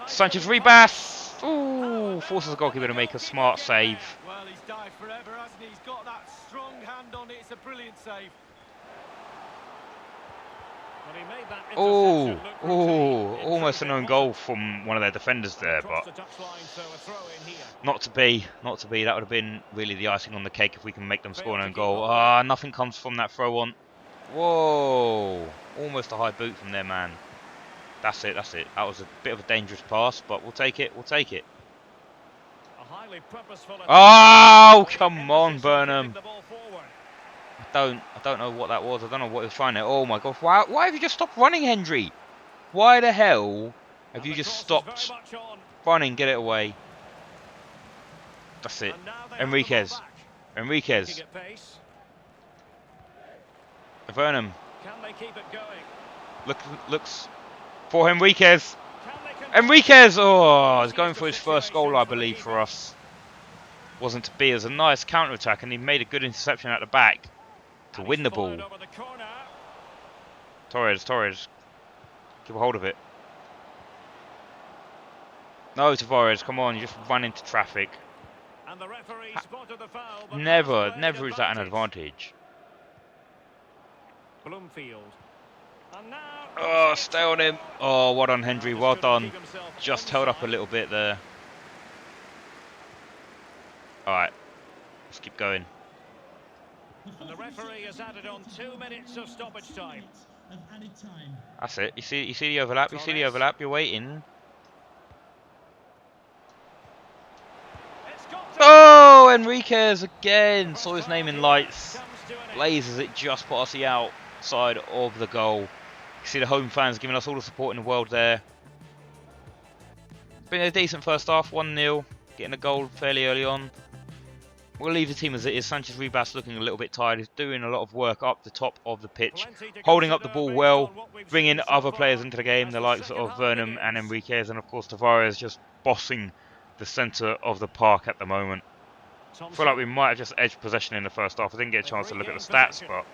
Sanchez Ribas. Ooh, forces the goalkeeper to make a smart save. Well, he's dived forever, hasn't he? He's got that strong hand on it. It's a brilliant save. Oh, almost an own goal from one of their defenders there, but not to be. That would have been really the icing on the cake if we can make them score an own goal. Ah, nothing comes from that throw on. Whoa, almost a high boot from their man. That's it. That was a bit of a dangerous pass, but we'll take it. Oh, come on, Burnham. I don't know what that was. I don't know what he was trying to. Oh my gosh! Why have you just stopped running, Hendry? Why the hell have you just stopped running? Get it away. That's it. Enriquez. Vernum. Looks for Enriquez. Oh, he's going for his first goal, I believe, for us. Wasn't to be. It was a nice counter-attack, and he made a good interception at the back to win the ball. Torres. Keep a hold of it. No, Tavares, come on, you just run into traffic. Never is that an advantage. Oh, stay on him. Oh, well done, Hendry, well done. Just held up a little bit there. Alright, let's keep going. And the referee has added on 2 minutes of stoppage time. That's it. You see the overlap. You're waiting. Oh, Enriquez again. Saw his name in lights. Blazes it just past the outside of the goal. You see the home fans giving us all the support in the world there. Been a decent first half. 1-0. Getting a goal fairly early on. We'll leave the team as it is. Sanchez Ribas looking a little bit tired. He's doing a lot of work up the top of the pitch. Holding up the ball well. Bringing other players into the game. The likes of Vernum and Enriquez. And of course Tavares just bossing the centre of the park at the moment. I feel like we might have just edged possession in the first half. I didn't get a chance to look at the stats, but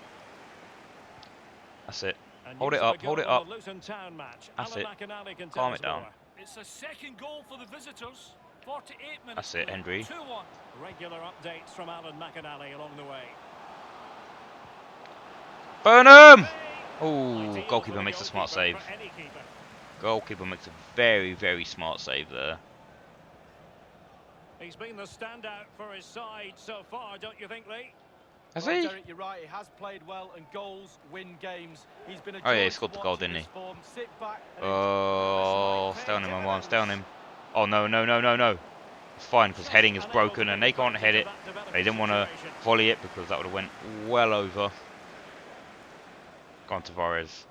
that's it. And Hold it news of a up, hold goal it in up. the Luton Town match. That's Alan it. McInally can tell Calm us it down. more. It's a second goal for the visitors. 48 minutes. That's it, Hendry. 2-1. Regular updates from Alan McInally along the way. Burnham! Oh, Ideal goalkeeper for the makes a smart goalkeeper, save. for any keeper. Goalkeeper makes a very, very smart save there. He's been the standout for his side so far, don't you think, Lee? Has Well, he? Derek, you're right. He has played well, and goals win games. He's been a Oh yeah, joy he to scored the watch goal, in didn't this he? form. Sit back and Oh, That's stay on like him, paying Oman, stay on dividends. him. Oh no, no, no, no, no. It's fine, because Just heading is unable to broken and take they can't head advantage it. of that developing They didn't want to situation. volley it because that would have went well over. Gone to Tavares.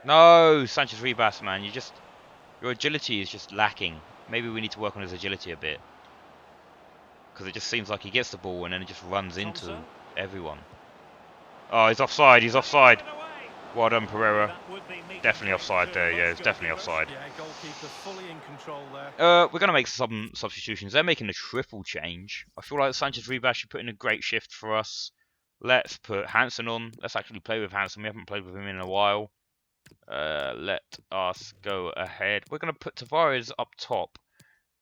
No, Sanchez Ribas, man. Your agility is just lacking. Maybe we need to work on his agility a bit. Because it just seems like he gets the ball and then it just runs into Thompson. everyone. Oh, he's offside, he's offside. Put it away. Well done, Pereira. That would be meat and Definitely drink offside to there, yeah, most it's definitely goalkeepers. offside. Yeah, goalkeeper fully in control there. We're going to make some substitutions. They're making a triple change. I feel like Sanchez Ribas should put in a great shift for us. Let's put Hansen on. Let's actually play with Hansen. We haven't played with him in a while. Let us go ahead. We're going to put Tavares up top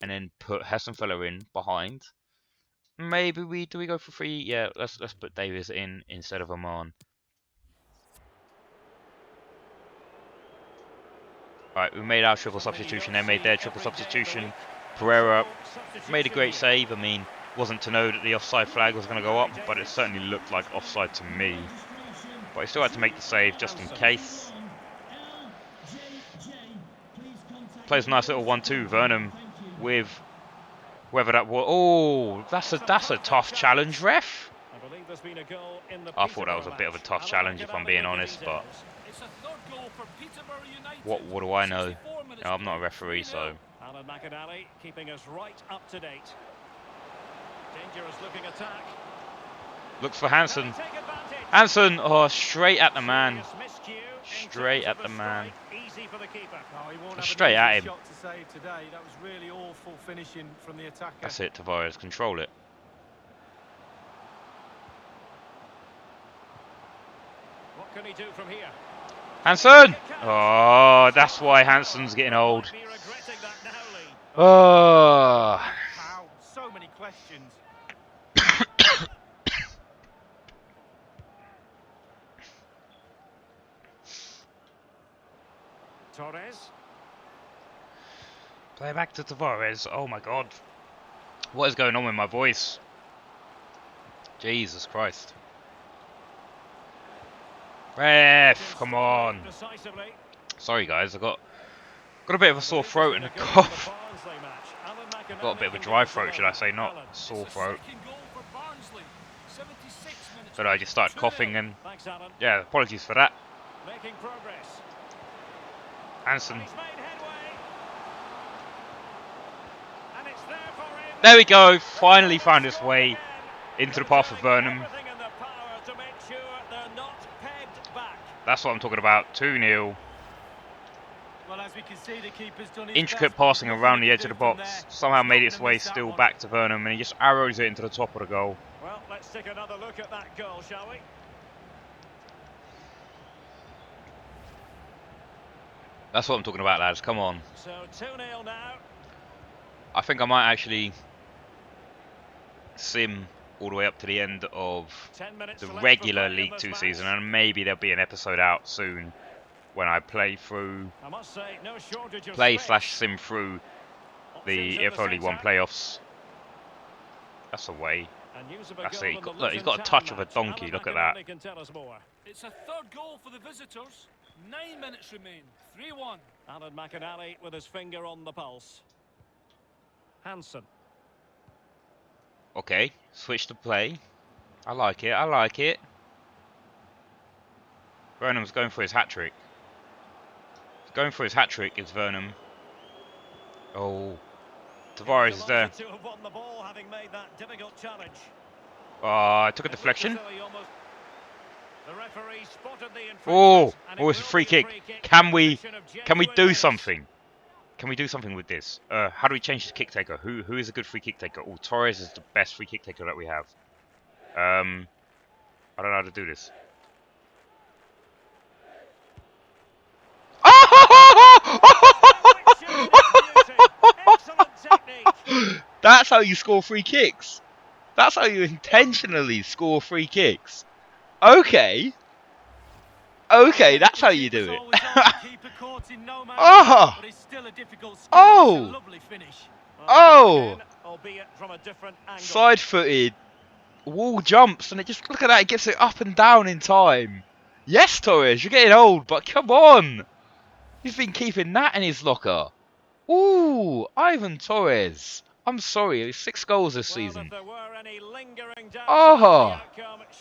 and then put Hessenfeller in behind. Maybe do we go for free? Yeah, let's put Davis in instead of Oman. Right, we made our triple substitution. They made their triple substitution. Pereira made a great save. I mean, wasn't to know that the offside flag was going to go up, but it certainly looked like offside to me. But he still had to make the save just in case. Plays a nice little 1-2, Vernam, with whoever that was. Oh, that's a tough challenge, ref. I believe there's been a goal in the I thought that was a Peterborough bit of a match. tough Alan challenge, if I'm McInally being with the honest, but details. It's a third goal for Peterborough United. what do I know? 64 minutes I'm not a played. referee, 3-0. so Alan McInally keeping us right up to date. Dangerous looking attack. looks for Can Hansen. he take advantage? Hansen, oh, straight at the man. Serious miscue in Straight terms at of the a man. strike. Easy for the keeper. Oh, he won't have Straight an at easy him. shot to save today. That was really awful finishing from the attacker. That's it, Tavares, control it. What can he do from here? Hansen! Oh, that's why Hansen's getting old. Might be regretting that now, Lee. Oh. How? So many questions. Torres. Play back to Tavares. Oh my god. What is going on with my voice? Jesus Christ. Ref, come on. Decisively. Sorry guys, I got a bit of a sore throat and a cough. Got a bit of a dry throat, should I say, not a sore It's a throat. second goal for Barnsley. 76 minutes. But I just started 2-0. coughing and Thanks, Alan. yeah, apologies for that. Making progress. Hansen. And he's made headway. And it's there for him. There we go, finally found its way into the path of Burnham. Everything in their power to make sure they're not pegged back. That's what I'm talking about, 2-0. Well, as we can see, the keeper's done his Intricate best, passing nothing around he the can edge of the do from box. there. Somehow He's made not its gonna way miss that still one. back to Burnham and he just arrows it into the top of the goal. Well, let's take another look at that goal, shall we? That's what I'm talking about, lads. Come on. So 2-0 now. I think I might actually sim all the way up to the end of 10 minutes the to left for regular play in League this 2 match. season, and maybe there'll be an episode out soon when I play I must say, no shortage of / space. sim through Options the in EFL League One centre. playoffs. That's away. And news of a That's goal it. in the Look, he's Luton got a Town touch of a match. donkey. Alan Look at that. McInally can tell us more. It's a third goal for the visitors. 9 minutes remain. 3-1. Alan McInally with his finger on the pulse. Hansen. Okay, switch to play. I like it. I like it. Vernam's going for his hat trick. Going for his hat trick is Vernam. Oh, Tavares is there. To have won the ball, having made that difficult challenge. Oh, I took a It deflection. looked as though he almost- The referee spotted the Oh, infringement, and it oh, it's a will free be a kick. free kick Can in a we position of Can we genuine do menace. something? Can we do something with this? How do we change the kick taker? Who is a good free kick taker? Oh, Torres is the best free kick taker that we have. I don't know how to do this. Oh! That's how you score free kicks. That's how you intentionally score free kicks. Okay. Okay, that's how you do it. Oh! Oh! Oh! Side-footed. Wall jumps and it just, look at that, it gets it up and down in time. Yes, Torres, you're getting old, but come on. He's been keeping that in his locker. Ooh, Ivan Torres. I'm sorry, he's 6 goals this season. Oh,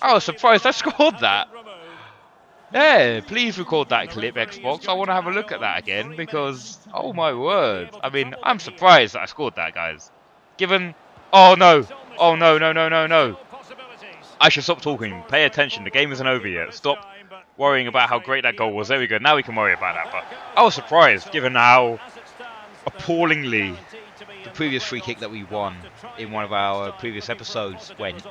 I was surprised I scored that. Yeah, please record that clip, Xbox. I want to have a look at that again because, oh my word. I mean, I'm surprised that I scored that, guys. Given, oh no, oh no, no, no, no, no. I should stop talking. Pay attention. The game isn't over yet. Stop worrying about how great that goal was. There we go. Now we can worry about that. But I was surprised, given how appallingly the previous free kick that we won in one of our previous episodes went.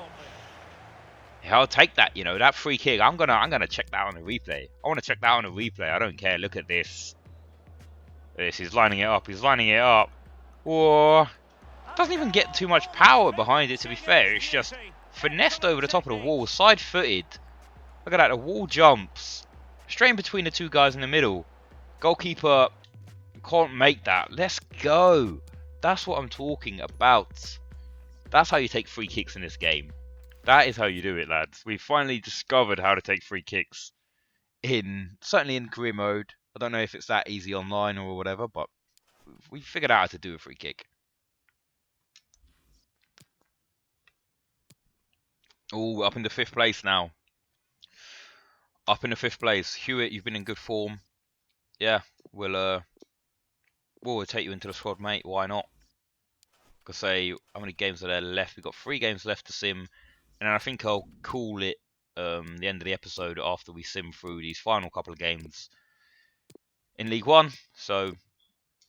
Yeah, I'll take that. You know, that free kick. I'm gonna check that on the replay. I want to check that on the replay. I don't care. Look at this. He's lining it up. He's lining it up. Whoa. Doesn't even get too much power behind it. To be fair, it's just finessed over the top of the wall, side-footed. Look at that, the wall jumps. Straight in between the 2 guys in the middle. Goalkeeper can't make that. Let's go. That's what I'm talking about. That's how you take free kicks in this game. That is how you do it, lads. We finally discovered how to take free kicks certainly in career mode. I don't know if it's that easy online or whatever, but we figured out how to do a free kick. Oh, up in the 5th place now. Up in the 5th place. Hewitt, you've been in good form. Yeah, we'll take you into the squad, mate. Why not? Because say, how many games are there left? We've got 3 games left to sim. And then I think I'll call it the end of the episode after we sim through these final couple of games in League One. So,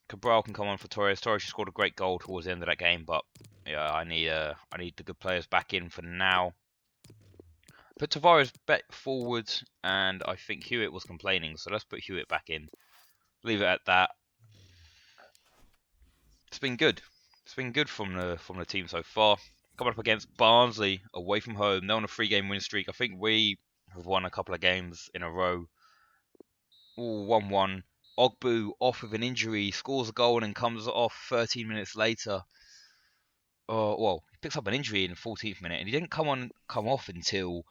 Cabral can come on for Torres. Torres scored a great goal towards the end of that game. But, yeah, I need the good players back in for now. Put Tavares back forward, and I think Hewitt was complaining, so let's put Hewitt back in. Leave it at that. It's been good. It's been good from the team so far. Coming up against Barnsley away from home. They're on a 3-game win streak. I think we have won a couple of games in a row. Ooh, 1-1. Ogbu off with an injury, scores a goal and then comes off 13 minutes later. Oh, well, he picks up an injury in the 14th minute, and he didn't come off until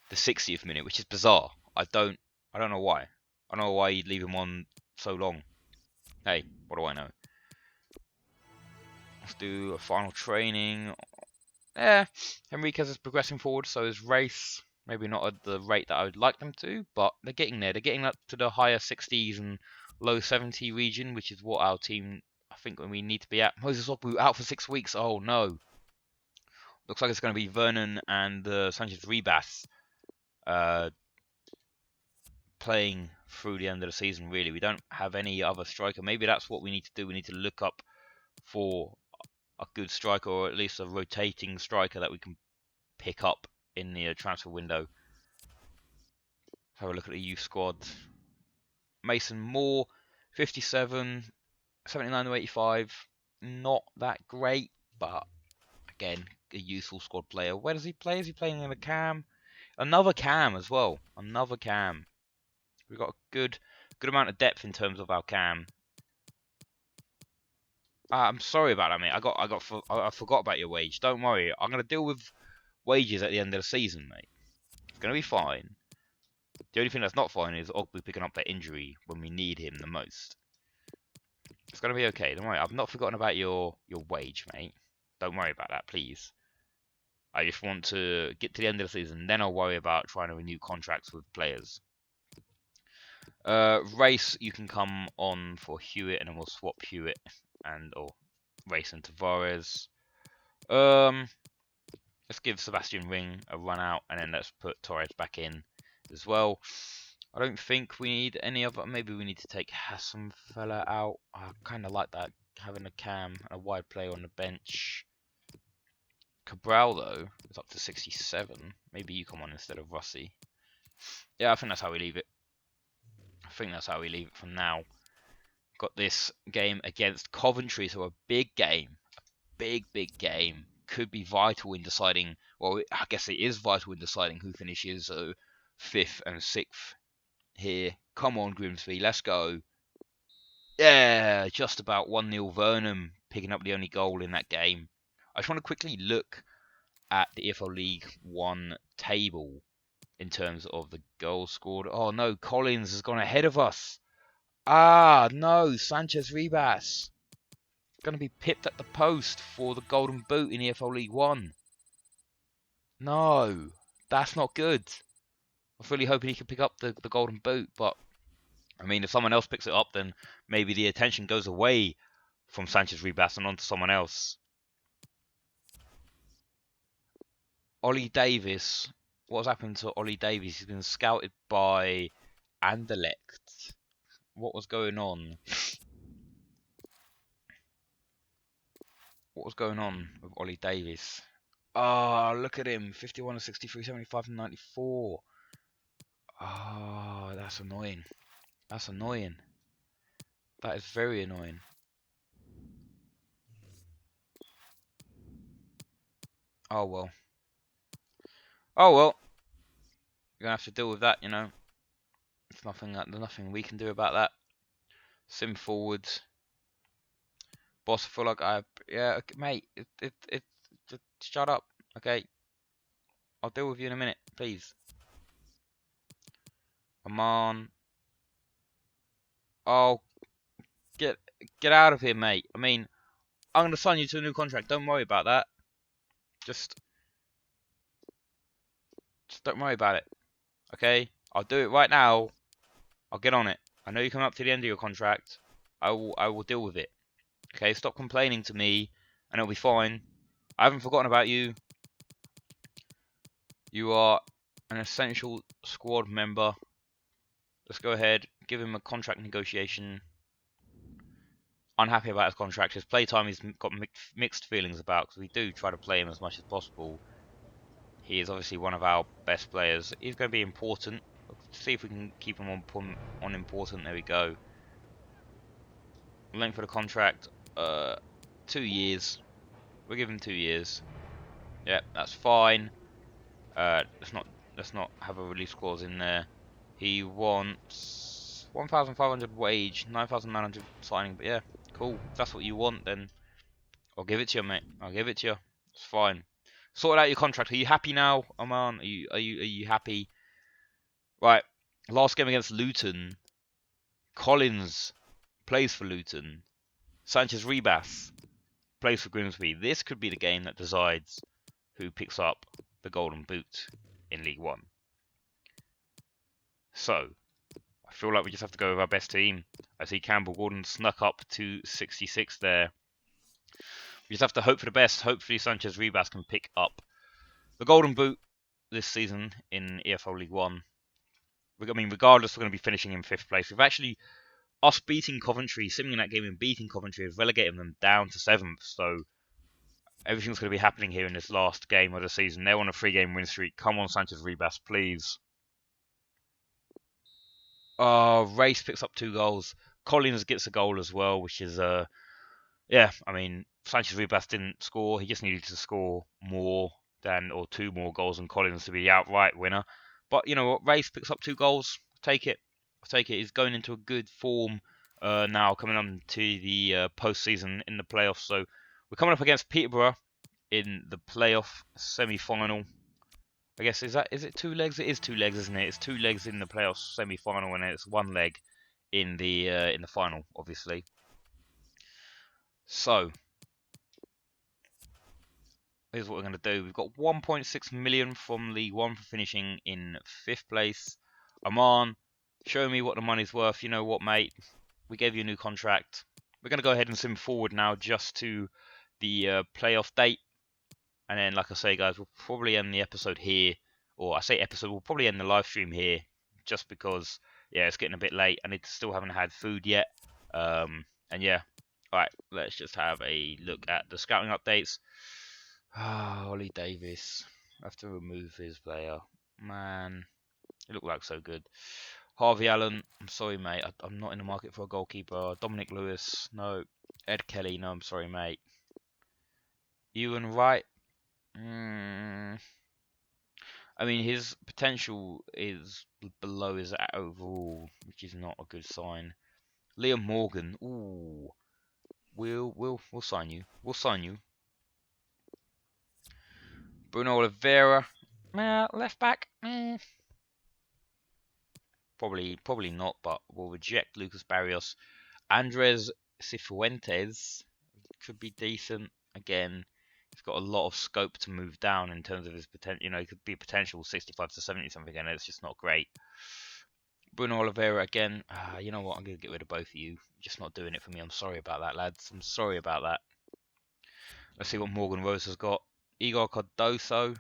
the 60th minute, which is bizarre. I don't know why. I don't know why you'd leave him on so long. Hey, what do I know? Let's do a final training. Yeah, Henriquez is progressing forward, so is Race. Maybe not at the rate that I would like them to, but they're getting there. They're getting up to the higher 60s and low 70 region, which is what our team, I think, we need to be at. Moses Ogbu out for 6 weeks. Oh no. Looks like it's going to be Vernon and Sanchez Ribas playing through the end of the season, really. We don't have any other striker. Maybe that's what we need to do. We need to look up for a good striker, or at least a rotating striker that we can pick up in the transfer window. Have a look at the youth squad. Mason Moore, 57, 79 to 85. Not that great, but again, a useful squad player. Where does he play? Is he playing in a cam? Another cam as well. Another cam. We've got a good amount of depth in terms of our cam. I'm sorry about that, mate. I forgot about your wage. Don't worry. I'm gonna deal with wages at the end of the season, mate. It's gonna be fine. The only thing that's not fine is Ogbu picking up that injury when we need him the most. It's gonna be okay. Don't worry. I've not forgotten about your wage, mate. Don't worry about that, please. I just want to get to the end of the season, then I'll worry about trying to renew contracts with players. Race, you can come on for Hewitt, and then we'll swap Hewitt or Race and Tavares. Let's give Sebastian Ring a run out, and then let's put Torres back in as well. I don't think we need any other. Maybe we need to take Hassan fella out. I kind of like that, having a cam and a wide player on the bench. Cabral, though, is up to 67. Maybe you come on instead of Rusty. Yeah, I think that's how we leave it. I think that's how we leave it from now. Got this game against Coventry, so a big game. Big game. Could be vital in deciding, well, I guess it is vital in deciding who finishes 5th and 6th here. Come on, Grimsby, let's go. Yeah, just about 1-0 Vernon picking up the only goal in that game. I just want to quickly look at the EFL League One table in terms of the goals scored. Oh no, Collins has gone ahead of us. Ah, no, Sanchez Ribas. Going to be pipped at the post for the Golden Boot in EFL League One. No, that's not good. I was really hoping he could pick up the Golden Boot, but I mean, if someone else picks it up, then maybe the attention goes away from Sanchez Ribas and onto someone else. Ollie Davis. What's happened to Ollie Davis? He's been scouted by Anderlecht. What was going on? What was going on with Ollie Davis? Oh, look at him. 51 to 63, 75 to 94. Oh, that's annoying. That's annoying. That is very annoying. Oh well. Oh well. You're gonna have to deal with that, you know. There's nothing we can do about that. Sim forwards. Boss, I feel like yeah, okay, mate. Just shut up, okay? I'll deal with you in a minute, please. Aman. Oh, get out of here, mate. I mean, I'm gonna sign you to a new contract. Don't worry about that. Just don't worry about it, okay? I'll do it right now. I'll get on it. I know you come up to the end of your contract. I will deal with it. Okay, stop complaining to me, and it'll be fine. I haven't forgotten about you. You are an essential squad member. Let's go ahead, give him a contract negotiation. Unhappy about his contract. His playtime he's got mixed feelings about, because we do try to play him as much as possible. He is obviously one of our best players. He's going to be important. Let's see if we can keep him on important. There we go. Length for the contract, 2 years. We'll give him 2 years. Yeah, that's fine. Let's not have a release clause in there. He wants 1,500 wage, 9,900 signing. But yeah, cool. If that's what you want, then I'll give it to you, mate. I'll give it to you. It's fine. Sort out your contract. Are you happy now, Oman? Are you happy? Right. Last game against Luton. Collins plays for Luton. Sanchez Ribas plays for Grimsby. This could be the game that decides who picks up the Golden Boot in League One. So, I feel like we just have to go with our best team. I see Campbell Gordon snuck up to 66 there. We just have to hope for the best. Hopefully Sanchez Ribas can pick up the Golden Boot this season in EFL League One. I mean, regardless, we're going to be finishing in 5th place. We've actually, us beating Coventry, sitting in that game and beating Coventry, has relegated them down to 7th. So, everything's going to be happening here in this last game of the season. They're on a 3-game win streak. Come on, Sanchez Ribas, please. Race picks up 2 goals. Collins gets a goal as well, which is, yeah, I mean, Sanchez Ribas didn't score. He just needed to score more or 2 more goals than Collins to be the outright winner. But you know what? Race picks up 2 goals. Take it. I'll take it. He's going into a good form now, coming on to the postseason in the playoffs. So we're coming up against Peterborough in the playoff semi-final. I guess is it 2 legs? It is 2 legs, isn't it? It's 2 legs in the playoffs semi-final, and it's 1 leg in the final, obviously. So here's what we're going to do. We've got 1.6 million from League One for finishing in 5th place. Aman, show me what the money's worth. You know what, mate? We gave you a new contract. We're going to go ahead and sim forward now just to the playoff date. And then, like I say, guys, we'll probably end the episode here. Or I say episode, we'll probably end the live stream here. Just because, yeah, it's getting a bit late. And I still haven't had food yet. And yeah. Alright, let's just have a look at the scouting updates. Ah, Ollie Davis. I have to remove his player. Man, he looked like so good. Harvey Allen, I'm sorry, mate. I'm not in the market for a goalkeeper. Dominic Lewis, no. Ed Kelly, no, I'm sorry, mate. Ewan Wright, I mean, his potential is below his overall, which is not a good sign. Liam Morgan, ooh, we'll sign you. We'll sign you. Bruno Oliveira, left back, probably not, but we'll reject Lucas Barrios. Andres Cifuentes could be decent. Again, he's got a lot of scope to move down in terms of his potential. You know, he could be potential 65 to 70 something, and it's just not great. Bruno Oliveira again. You know what? I'm going to get rid of both of you. You're just not doing it for me. I'm sorry about that, lads. I'm sorry about that. Let's see what Morgan Rose has got. Igor Cardoso.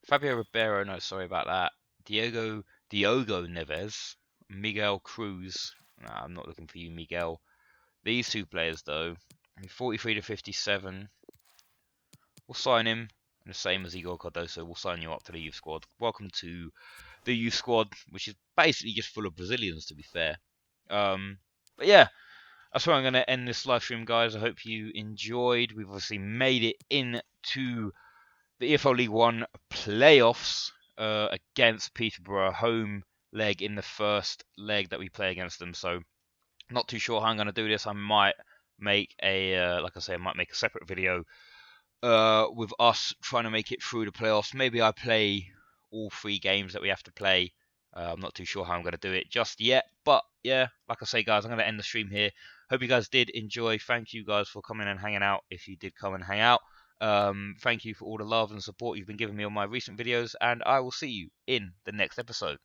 Fabio Ribeiro. No, sorry about that. Diogo Neves. Miguel Cruz. Nah, I'm not looking for you, Miguel. These two players, though. 43 to 57. We'll sign him. And the same as Igor Cardoso, we'll sign you up to the youth squad. Welcome to the youth squad, which is basically just full of Brazilians, to be fair. But yeah, that's where I'm going to end this live stream, guys. I hope you enjoyed. We've obviously made it into the EFL League One playoffs against Peterborough, home leg in the first leg that we play against them. So, not too sure how I'm going to do this. I might make a, like I say, I might make a separate video with us trying to make it through the playoffs. Maybe I play all 3 games that we have to play. I'm not too sure how I'm going to do it just yet. But yeah, like I say, guys, I'm going to end the stream here. Hope you guys did enjoy. Thank you guys for coming and hanging out if you did come and hang out. Thank you for all the love and support you've been giving me on my recent videos. And I will see you in the next episode.